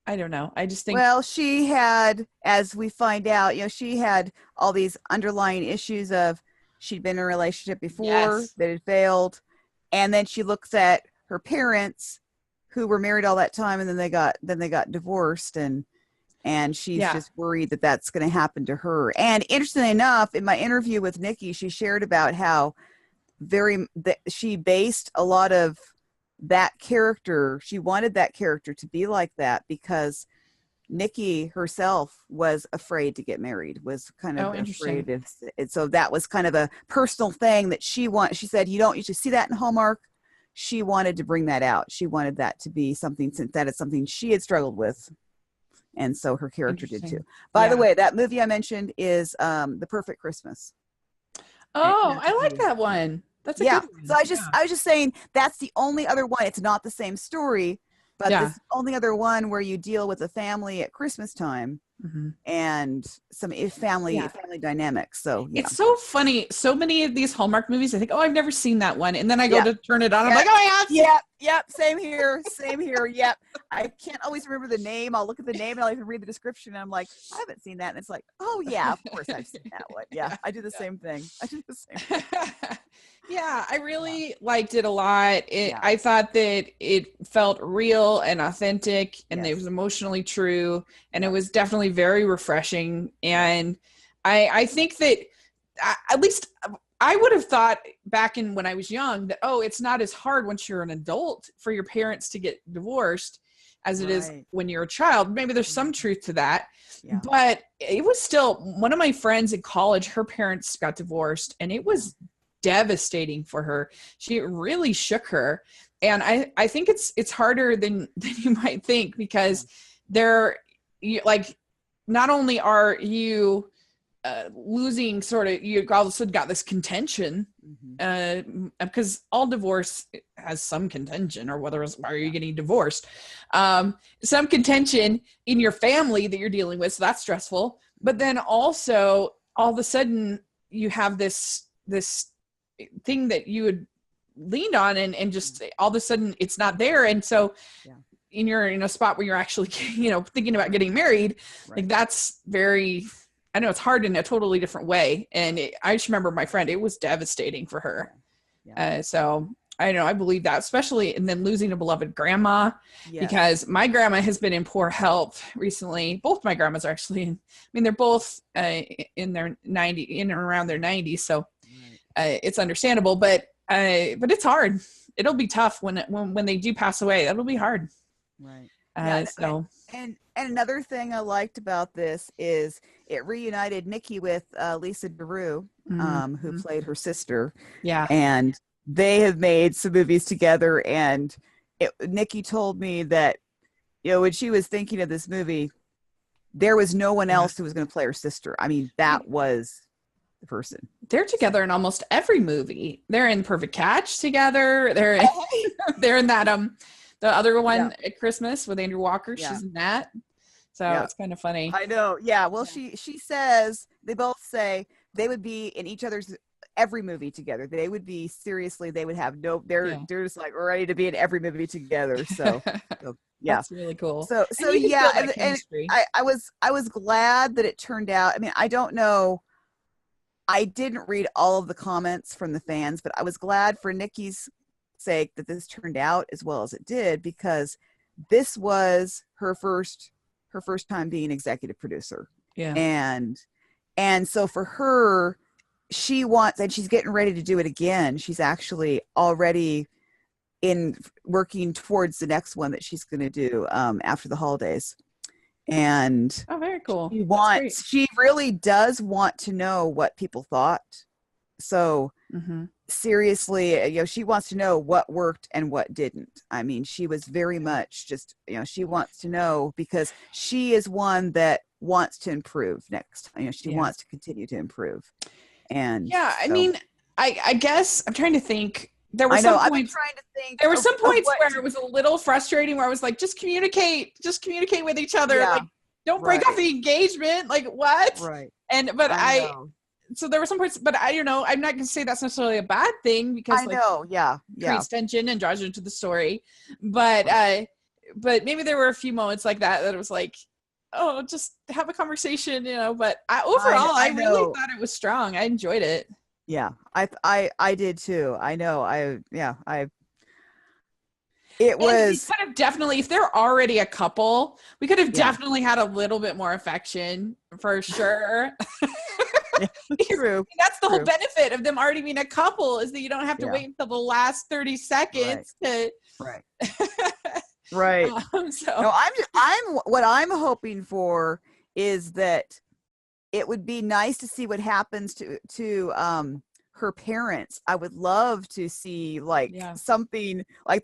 I don't know. I just think.
Well, she had, as we find out, she had all these underlying issues of she'd been in a relationship before that had failed. And then she looks at her parents who were married all that time, and then they got divorced, and she's just worried that that's going to happen to her. And interestingly enough, in my interview with Nikki, she shared about how she based a lot of that character, she wanted that character to be like that because Nikki herself was afraid to get married, was kind of afraid of it. So that was kind of a personal thing that she said, you don't usually see that in Hallmark. She wanted to bring that out. She wanted that to be something, since that is something she had struggled with. And so her character did too. By the way, that movie I mentioned is The Perfect Christmas.
Oh, I like that one. That's a good one.
So I was just saying that's the only other one. It's not the same story, but this is the only other one where you deal with a family at Christmas time and some family dynamics. So
it's so funny. So many of these Hallmark movies, I think, oh, I've never seen that one, and then I go to turn it on. I'm like, oh, I have.
Yep. Same here. Yep. I can't always remember the name. I'll look at the name and I'll even read the description, and I'm like, I haven't seen that, and it's like, oh yeah, of course I've seen that one. Yeah, I do the same thing.
Yeah, I really liked it a lot. I thought that it felt real and authentic, and it was emotionally true, and it was definitely very refreshing. And I think that at least I would have thought back when I was young that, it's not as hard once you're an adult for your parents to get divorced as it is when you're a child. Maybe there's some truth to that. Yeah. But it was still, one of my friends in college, her parents got divorced, and it was devastating for her. She really shook her. And I think it's harder than you might think, because not only are you losing sort of, you all of a sudden got this contention, because all divorce has some contention, or whether it's why are you getting divorced, some contention in your family that you're dealing with, so that's stressful. But then also all of a sudden you have this thing that you had leaned on, and just all of a sudden it's not there, and so you're in a spot where you're actually thinking about getting married, like that's very, I know it's hard in a totally different way. And I just remember my friend, it was devastating for her. So I know, I believe that, especially, and then losing a beloved grandma, because my grandma has been in poor health recently. Both my grandmas are actually, they're both in their 90, in and around their 90s. So it's understandable, but it's hard. It'll be tough when they do pass away. That'll be hard.
Right.
And
another thing I liked about this is it reunited Nikki with Lisa DeRue, who played her sister. Yeah. And they have made some movies together. And Nikki told me that, when she was thinking of this movie, there was no one else who was going to play her sister. I mean, that was the person.
They're together in almost every movie. They're in Perfect Catch together. They're in that the other one at Christmas with Andrew Walker. She's in that. So it's kind of funny.
I know. Yeah. Well, she says, they both say they would be in each other's every movie together. They would be, seriously, they would have they're just like ready to be in every movie together. So yeah.
That's really cool.
So and I was glad that it turned out. I mean, I don't know. I didn't read all of the comments from the fans, but I was glad for Nikki's sake that this turned out as well as it did, because this was her first time being executive producer. Yeah. And so for her, she wants, and she's getting ready to do it again. She's actually already working towards the next one that she's going to do after the holidays. And
very cool.
She really does want to know what people thought. So seriously, she wants to know what worked and what didn't. I mean, she was very much just, she wants to know, because she is one that wants to improve next. She wants to continue to improve. And
I mean, I guess I'm trying to think. There were some points where it was a little frustrating, where I was like, just communicate with each other. Like, don't break off the engagement. Like, what? Right. So there were some points, but I don't know. I'm not going to say that's necessarily a bad thing, because creates tension and draws you into the story. But maybe there were a few moments like that it was like, oh, just have a conversation, But overall, I really thought it was strong. I enjoyed it.
Yeah, I did too. I know. It was
kind of definitely, if they're already a couple, we could have definitely had a little bit more affection for sure.
True.
That's the whole benefit of them already being a couple, is that you don't have to wait until the last 30 seconds to.
Right. Right. No, what I'm hoping for is that it would be nice to see what happens to her parents. I would love to see something like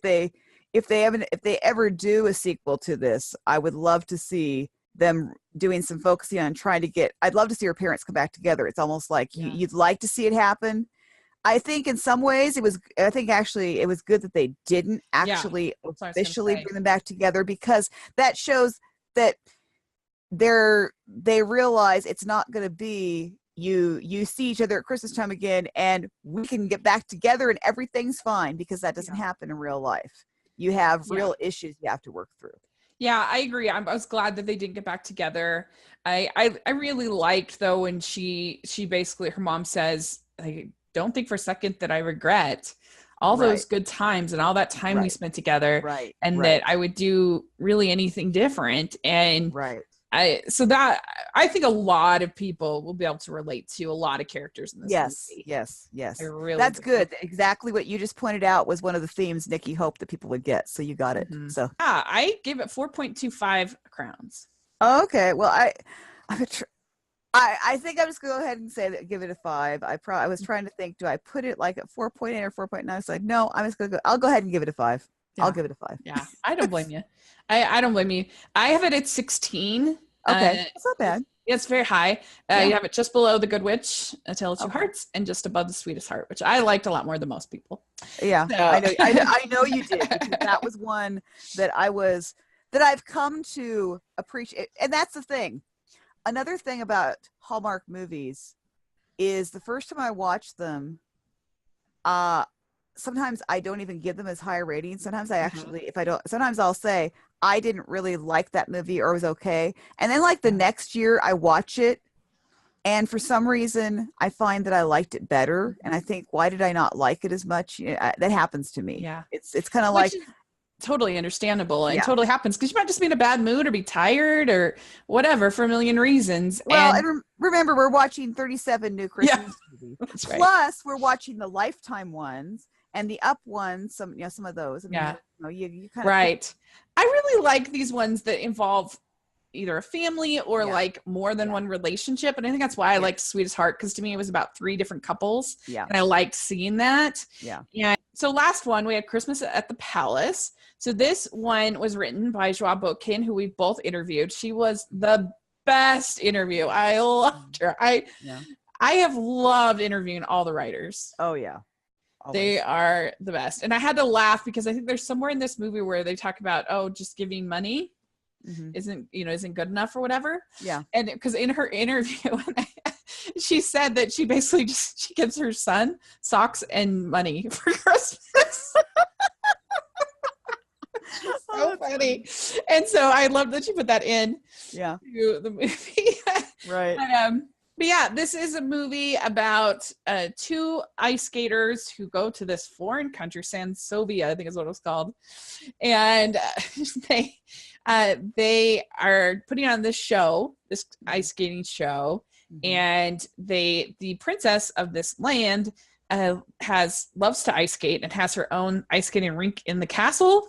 if they ever do a sequel to this, I would love to see them doing some focusing on trying to I'd love to see her parents come back together. It's almost like you'd like to see it happen. I think in some ways it was good that they didn't actually officially bring them back together, because that shows that they realize it's not going to be you see each other at Christmas time again and we can get back together and everything's fine, because that doesn't happen in real life. You have real issues you have to work through.
Yeah, I agree. I was glad that they didn't get back together. I really liked, though, when she basically, her mom says, I don't think for a second that I regret all those good times and all that time we spent together, and that I would do really anything different. And I think a lot of people will be able to relate to a lot of characters in this movie.
Yes. Really That's good. Exactly what you just pointed out was one of the themes Nikki hoped that people would get. So you got it. So
I gave it 4.25 crowns.
Okay. Well, I think I'm just gonna go ahead and say that, give it a 5. I was trying to think, do I put it like at 4.8 or 4.9? It's like, no, I'm just gonna I'll go ahead and give it a 5. I'll give it a 5.
Yeah, I don't blame you. I don't blame you. I have it at 16.
Okay, that's not bad.
It's very high.
Yeah.
You have it just below the Good Witch, A Tale of Two
Okay.
Hearts, and just above the Sweetest Heart, which I liked a lot more than most people.
Yeah,
So.
I know you did, because that was one that I've come to appreciate. And that's the thing. Another thing about Hallmark movies is the first time I watched them, sometimes I don't even give them as high a rating. Sometimes I actually, sometimes I'll say I didn't really like that movie, or it was okay. And then like the next year I watch it, and for some reason I find that I liked it better. And I think, why did I not like it as much? That happens to me.
Yeah.
It's kind of like,
totally understandable, and
Yeah.
totally happens because you might just be in a bad mood or be tired or whatever for a million reasons.
well, and remember, we're watching 37 new Christmas movies.
That's right.
Plus we're watching the Lifetime ones and the Up ones, some of those. I mean, you kind of
Right. I really like these ones that involve either a family or like more than one relationship. And I think that's why I liked Sweetest Heart, because to me it was about 3 different couples.
Yeah.
And I liked seeing that.
Yeah.
And so last one, we had Christmas at the Palace. So this one was written by Joie Botkin, who we've both interviewed. She was the best interview. I loved her. I have loved interviewing all the writers.
Oh yeah.
Always. They are the best. And I had to laugh because I think there's somewhere in this movie where they talk about, just giving money isn't good enough or whatever.
Yeah.
And because in her interview, she said that she basically she gives her son socks and money for Christmas. So funny. And so I love that she put that in to the movie.
Right.
But yeah, this is a movie about 2 ice skaters who go to this foreign country, Sansovia, I think is what it was called. And they are putting on this show, this ice skating show. And the princess of this land loves to ice skate and has her own ice skating rink in the castle.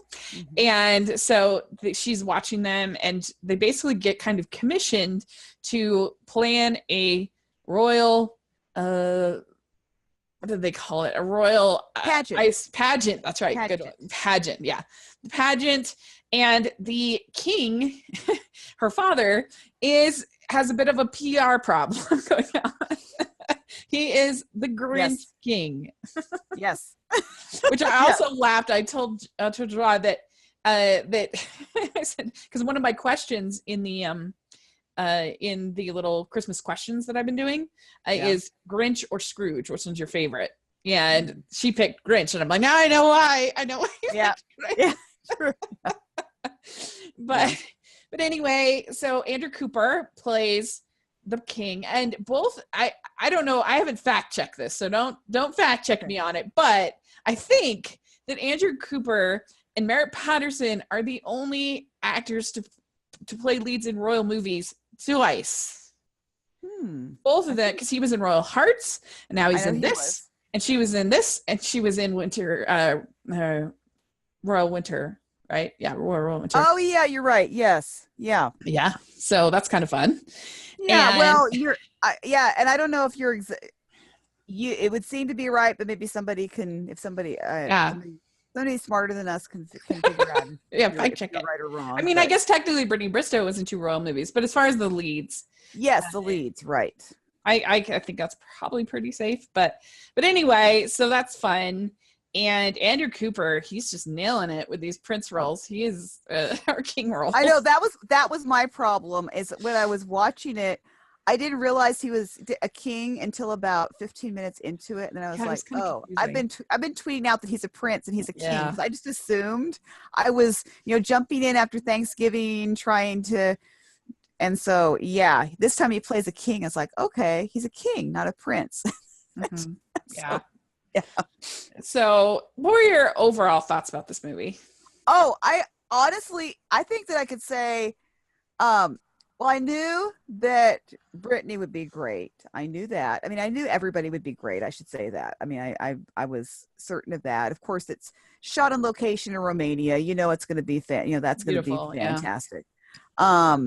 And so she's watching them, and they basically get kind of commissioned to plan a royal what did they call it? A royal
pageant.
Ice pageant. That's right.
Pageant.
Good pageant. Yeah. The pageant. And the king, her father, has a bit of a PR problem going on. He is the Grinch king. Yes. Which I also laughed. I told Joie that I said, because one of my questions in the little Christmas questions that I've been doing is Grinch or Scrooge, which one's your favorite? And she picked Grinch, and I'm like, now I know why. I know why. Yeah. But anyway, so Andrew Cooper plays the king, and both I don't know, I haven't fact checked this, so don't fact check me on it, but I think that Andrew Cooper and Merritt Patterson are the only actors to play leads in royal movies twice. Both of them, because he was in Royal Hearts, and now he's in this, and she was in this, and she was in Royal Winter, right? Yeah, Royal Winter.
Oh yeah, you're right. Yes. Yeah.
Yeah. So that's kind of fun.
Yeah. And, well, and I don't know if it would seem to be right, but maybe somebody can, if somebody smarter than us can figure out.
Fact check it.
Right or wrong.
I mean, I guess technically Brittany Bristow was in 2 royal movies, but as far as the leads,
yes, the leads, right?
I think that's probably pretty safe, but anyway, so that's fun. And Andrew Cooper, he's just nailing it with these prince roles. He is our king role.
I know that was my problem. Is when I was watching it, I didn't realize he was a king until about 15 minutes into it, and then I was like, "Oh, I've been tweeting out that he's a prince and he's a king." Yeah. I just assumed I was, jumping in after Thanksgiving, trying to, and so this time he plays a king. I was like, okay, he's a king, not a prince.
Yeah. So, what were your overall thoughts about this movie?
Oh, I think that I could say, well, I knew that Brittany would be great. I knew that. I mean, I knew everybody would be great. I should say that. I mean, I was certain of that. Of course, it's shot on location in Romania. It's going to be that's going to be fantastic. Yeah.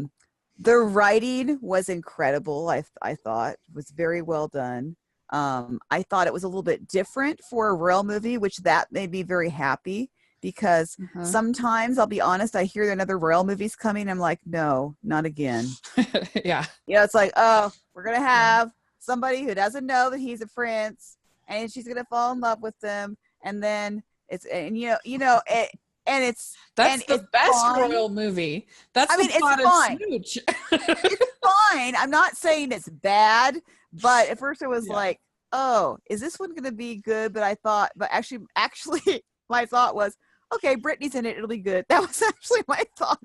The writing was incredible. I thought it was very well done. I thought it was a little bit different for a royal movie, which that made me very happy, because sometimes, I'll be honest, I hear another royal movie's coming. I'm like, no, not again.
Yeah.
It's like, oh, we're going to have somebody who doesn't know that he's a prince, and she's going to fall in love with them. And then it's, and it's,
that's the best
fine.
royal movie. That's the
it's
plot of
fine.
Smooch.
It's fine. I'm not saying it's bad, but at first it was like, oh, is this one going to be good? But actually, my thought was, okay, Brittany's in it. It'll be good. That was actually my thought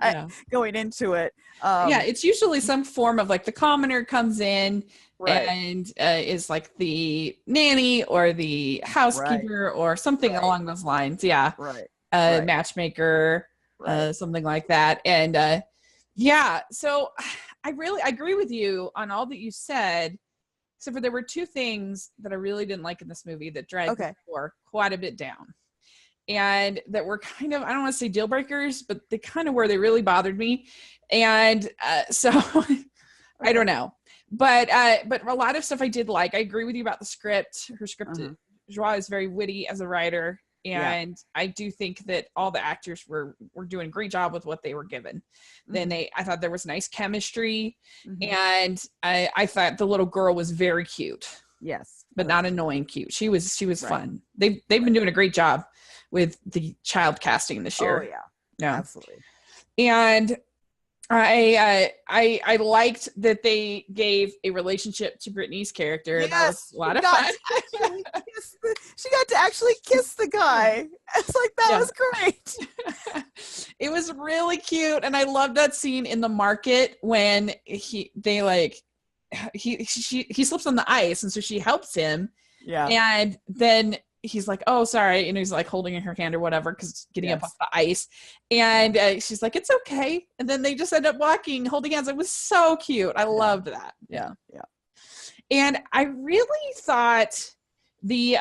going into it.
It's usually some form of like the commoner comes in and is like the nanny or the housekeeper or something along those lines. Yeah.
Right.
Matchmaker, something like that. And so I agree with you on all that you said, except for there were two things that I really didn't like in this movie that dragged the score quite a bit down. And that were kind of, I don't want to say deal breakers, but they kind of were. They really bothered me. And so I don't know. But a lot of stuff I did like. I agree with you about the script. Her script, Joie, is very witty as a writer. And I do think that all the actors were doing a great job with what they were given. Then I thought there was nice chemistry. And I thought the little girl was very cute.
Yes.
But not annoying cute. She was fun. They've been doing a great job with the child casting this year.
Oh yeah. Absolutely.
And I liked that they gave a relationship to Brittany's character.
Yes,
that was a lot of fun.
She got to actually kiss the guy. It's like, that was great.
It was really cute. And I loved that scene in the market when he slips on the ice, and so she helps him. Yeah. And then he's like, oh, sorry. And he's like holding her hand or whatever, because getting up off the ice. And she's like, it's okay. And then they just end up walking, holding hands. It was so cute. I loved that. Yeah. And I really thought the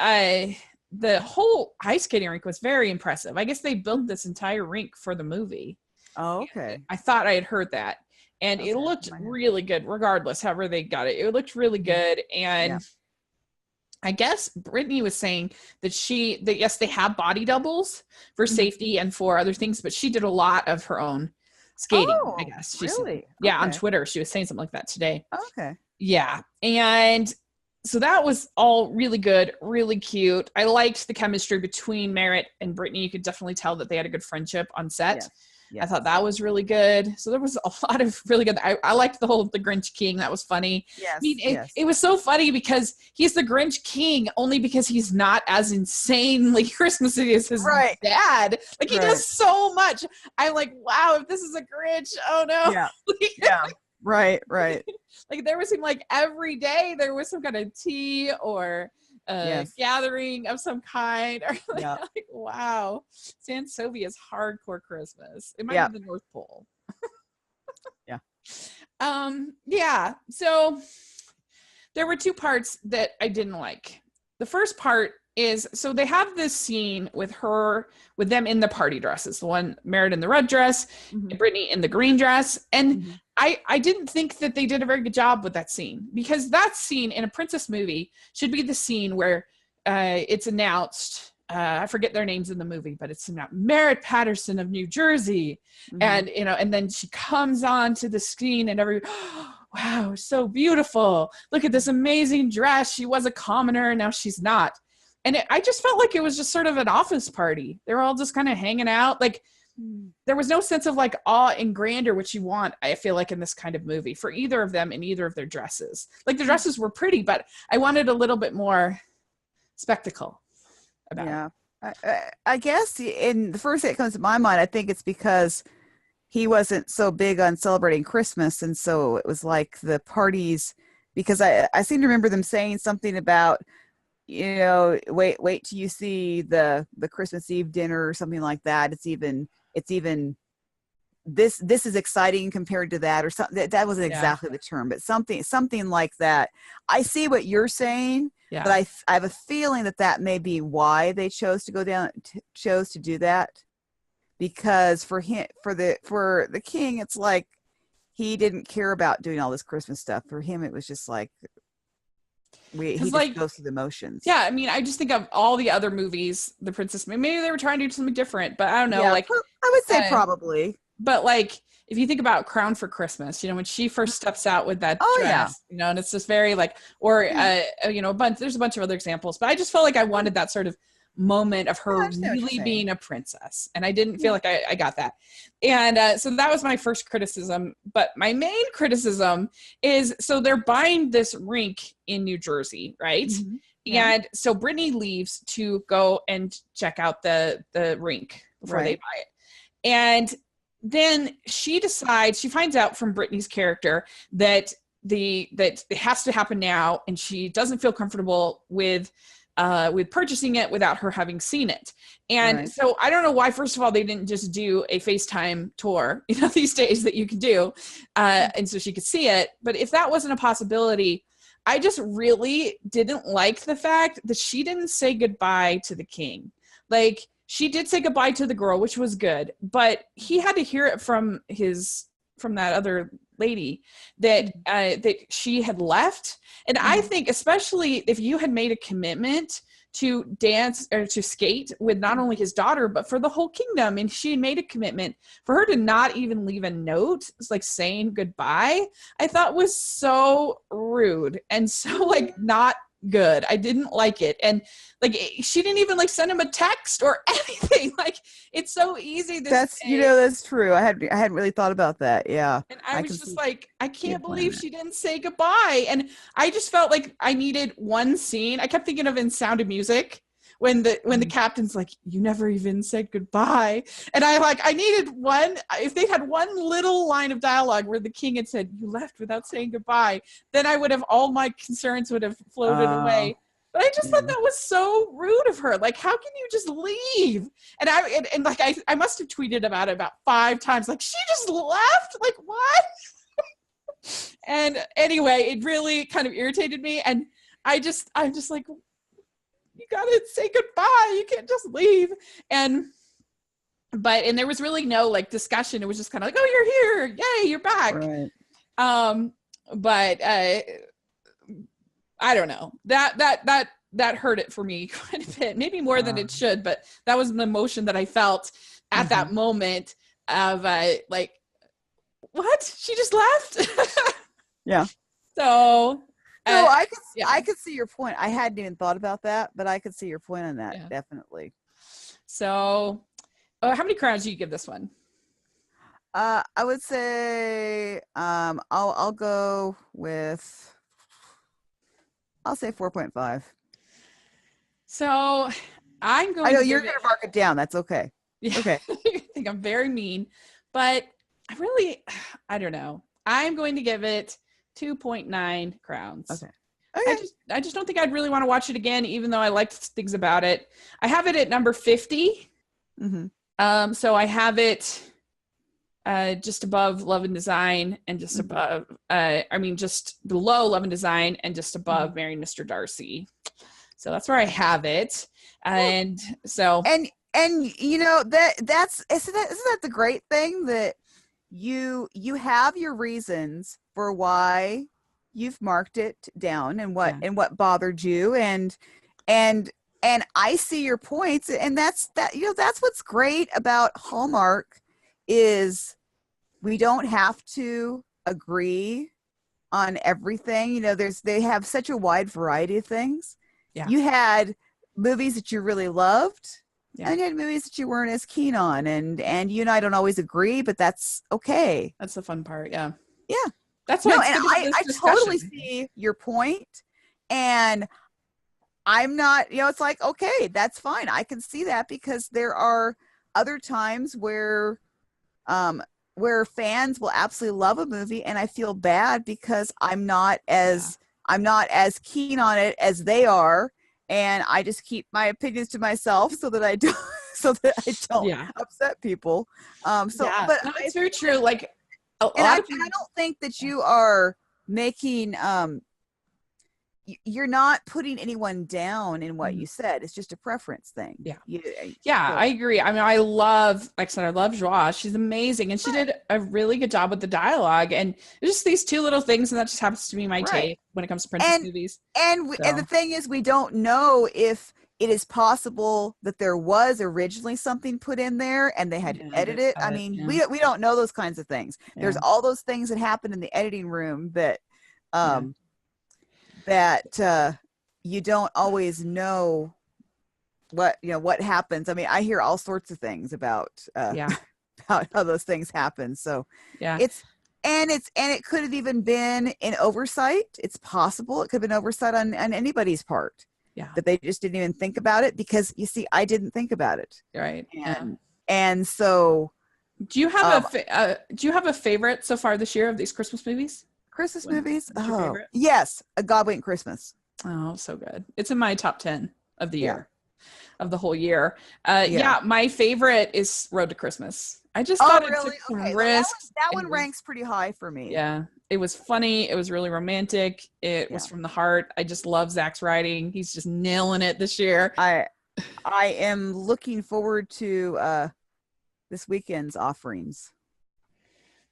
whole ice skating rink was very impressive. I guess they built this entire rink for the movie.
Oh, okay.
I thought I had heard that. And it looked really good, regardless, however they got it. It looked really good. And I guess Brittany was saying that yes, they have body doubles for safety and for other things, but she did a lot of her own skating, I guess.
Really?
Yeah, on Twitter. She was saying something like that today.
Okay.
Yeah. And so that was all really good, really cute. I liked the chemistry between Merritt and Brittany. You could definitely tell that they had a good friendship on set. Yes. I thought that was really good. So there was a lot of really good. I liked the Grinch King. That was funny.
Yes,
I mean, it was so funny because he's the Grinch King only because he's not as insanely Christmassy as his dad. Like, he does so much. I'm like, wow, if this is a Grinch, oh no.
Yeah. Right.
Like, there was him like every day there was some kind of tea or gathering of some kind. Or like, wow, Sansovia is hardcore Christmas. It might be the North Pole. So there were two parts that I didn't like. The first part is, so they have this scene with them in the party dresses, the one Merritt in the red dress and Brittany in the green dress. And I didn't think that they did a very good job with that scene, because that scene in a princess movie should be the scene where it's announced, I forget their names in the movie, but it's announced Merritt Patterson of New Jersey. And, and then she comes on to the screen and wow, so beautiful. Look at this amazing dress. She was a commoner and now she's not. And I just felt like it was just sort of an office party. They were all just kind of hanging out. Like, there was no sense of like awe and grandeur, which you want, I feel like, in this kind of movie for either of them in either of their dresses. Like, the dresses were pretty, but I wanted a little bit more spectacle about it.
I guess in the first thing that comes to my mind, I think it's because he wasn't so big on celebrating Christmas. And so it was like the parties, because I seem to remember them saying something about, wait till you see the Christmas Eve dinner or something like that. It's even this is exciting compared to that, or something. That wasn't exactly the term, but something like that. I see what you're saying, but I have a feeling that may be why they chose to do that, because for the king, it's like he didn't care about doing all this Christmas stuff. For him, it was just like, He
Because
just goes through the motions.
yeah, I mean, I just think of all the other movies, the princess, maybe they were trying to do something different, but I don't know.
Yeah,
Like,
I would say probably.
but like, if you think about Crown for Christmas, when she first steps out with that dress, and it's just very like, or there's a bunch of other examples, but I just felt like I wanted that sort of moment of her really being a princess, and I didn't feel like I got that. And so that was my first criticism. But my main criticism is, so they're buying this rink in New Jersey, right? Mm-hmm. Yeah. And so Brittany leaves to go and check out the rink before they buy it. And then she finds out from Brittany's character that that it has to happen now, and she doesn't feel comfortable with purchasing it without her having seen it. And so I don't know why, first of all, they didn't just do a FaceTime tour, these days that you can do, and so she could see it. But if that wasn't a possibility, I just really didn't like the fact that she didn't say goodbye to the king. Like, she did say goodbye to the girl, which was good, but he had to hear it from that other lady that she had left. And I think, especially if you had made a commitment to dance or to skate with not only his daughter, but for the whole kingdom, and she had made a commitment, for her to not even leave a note, like saying goodbye, I thought was so rude and so like not good. I didn't like it. And like, she didn't even like send him a text or anything. Like, it's so easy.
That's true. I hadn't really thought about that. Yeah.
And I was just like, I can't believe she didn't say goodbye. And I just felt like I needed one scene. I kept thinking of in Sound of Music when the captain's like, you never even said goodbye. And I needed one, if they had one little line of dialogue where the king had said, you left without saying goodbye, then all my concerns would have floated away. But I just thought that was so rude of her. Like, how can you just leave? And I must have tweeted about it about 5 times. Like, she just left? Like, what? And anyway, it really kind of irritated me. And I'm just like, you gotta say goodbye. You can't just leave. And there was really no like discussion. It was just kind of like, oh, you're here. Yay, you're back.
Right.
But I don't know. That hurt it for me quite a bit. Maybe more than it should, but that was the emotion that I felt at that moment of like, what? She just left?
Yeah.
So
I could see your point. I hadn't even thought about that, but I could see your point on that. Yeah. Definitely.
So how many crowns do you give this one?
I would say I'll go with, I'll say 4.5.
So I'm going.
I know you're going to mark it down. That's okay.
Yeah.
Okay.
I think I'm very mean, but I don't know. I'm going to give it 2.9 crowns.
Okay.
I just don't think I'd really want to watch it again, even though I liked things about it. I have it at number 50. Mm-hmm. So I have it just above Love and Design, and just above, just below Love and Design, and just above Marrying Mr. Darcy. So that's where I have it. And so,
and that's isn't that the great thing, that you have your reasons for why you've marked it down, and what bothered you, and I see your points, and that's what's great about Hallmark, is we don't have to agree on everything. They have such a wide variety of things. Yeah. You had movies that you really loved, and you had movies that you weren't as keen on, and you and I don't always agree, but that's okay.
That's the fun part. Yeah.
Yeah.
That's what
I totally see your point, and I'm not, it's like, okay, that's fine. I can see that, because there are other times where fans will absolutely love a movie, and I feel bad because I'm not as keen on it as they are, and I just keep my opinions to myself so that I don't upset people. But
no, it's very true. Like,
I don't think that you are making you're not putting anyone down in what
Mhm.
you said. It's just a preference thing.
Yeah.
You,
Yeah,
so,
I agree. I mean, like I said, I love Joie. She's amazing. And she did a really good job with the dialogue. And there's just these two little things, and that just happens to be my
right.
taste when it comes to princess movies.
And the
So,
thing is, we don't know if it is possible that there was originally something put in there and they had to edit it. I mean, we don't know those kinds of things. There's all those things that happen in the editing room that you don't always know what happens. I mean, I hear all sorts of things about about how those things happen. So it could have even been an oversight. It's possible it could have been oversight on anybody's part. Yeah. That they just didn't even think about it, because you see, I didn't think about it.
Right.
And so
do you have a favorite so far this year of these Christmas movies?
Christmas movies? Oh, yes. A God Wink Christmas.
Oh, so good. It's in my top 10 of the year, of the whole year. My favorite is Road to Christmas. I just thought it took some risks.
That one ranks pretty high for me.
Yeah. It was funny. It was really romantic. It was from the heart. I just love Zach's writing. He's just nailing it this year.
I am looking forward to this weekend's offerings.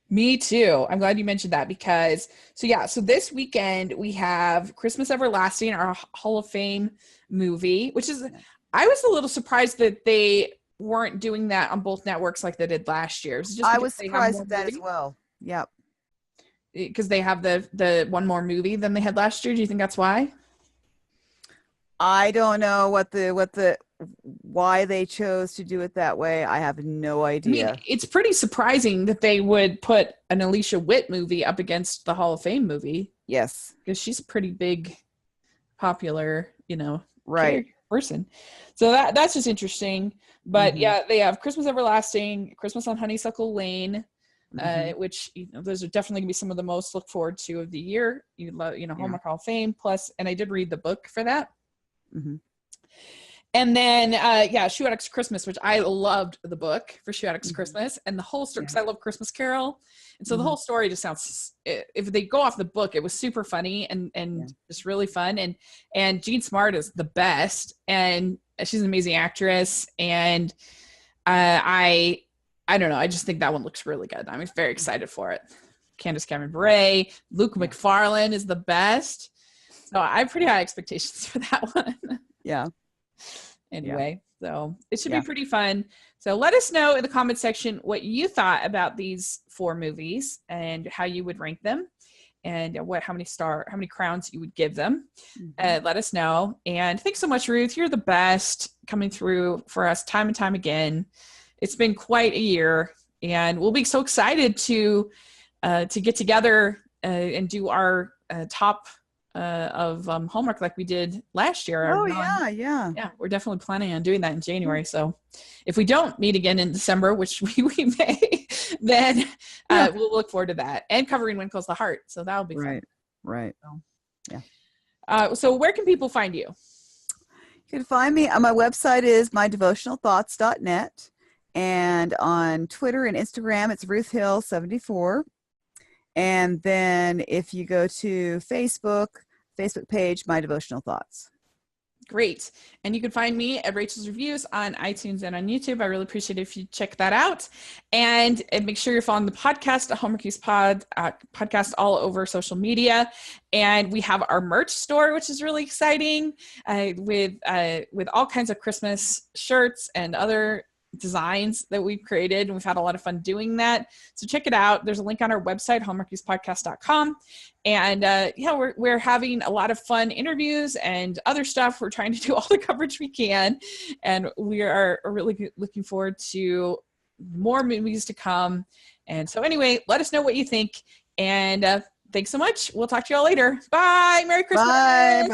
Me too. I'm glad you mentioned that, because so this weekend we have Christmas Everlasting, our Hall of Fame movie, which is, I was a little surprised that they weren't doing that on both networks like they did last year.
I was surprised at that as well. Yep.
Because they have the one more movie than they had last year. Do you think that's why?
I don't know why they chose to do it that way. I have no idea.
I mean, it's pretty surprising that they would put an Alicia Witt movie up against the Hall of Fame movie.
Yes.
Because she's a pretty big, popular, person. So that's just interesting. But they have Christmas Everlasting, Christmas on Honeysuckle Lane, which those are definitely gonna be some of the most look forward to of the year. You love, Hallmark Hall of Fame plus, and I did read the book for that. And then Shoe Addict's Christmas, which I loved the book for Shoe Addict's Christmas, and the whole story, because I love Christmas Carol, and so the whole story just sounds, if they go off the book, it was super funny and just really fun, and Jean Smart is the best, and she's an amazing actress, and I don't know, I just think that one looks really good. I'm very excited for it. Candace Cameron Bure, Luke McFarlane is the best, so I have pretty high expectations for that one. Anyway, so it should be pretty fun. So let us know in the comment section what you thought about these 4 movies and how you would rank them, and how many crowns you would give them. Let us know. And thanks so much, Ruth. You're the best, coming through for us time and time again. It's been quite a year, and we'll be so excited to get together and do our top of Hallmark like we did last year. We're definitely planning on doing that in January. So if we don't meet again in December, which we may, then we'll look forward to that, and covering When Calls the Heart. So that'll be fun.
Right.
So where can people find you?
You can find me on my website is mydevotionalthoughts.net, and on Twitter and Instagram it's Ruth Hill 74. And then if you go to Facebook page, My Devotional Thoughts.
Great. And you can find me at Rachel's Reviews on iTunes and on YouTube. I really appreciate it if you check that out. And make sure you're following the podcast, Hallmarkies podcast, all over social media. And we have our merch store, which is really exciting, with all kinds of Christmas shirts and other designs that we've created, and we've had a lot of fun doing that. So check it out. There's a link on our website, hallmarkiespodcast.com. And we're having a lot of fun interviews and other stuff. We're trying to do all the coverage we can, and we are really looking forward to more movies to come. And so anyway, let us know what you think, and thanks so much. We'll talk to you all later. Bye. Merry Christmas.
Bye.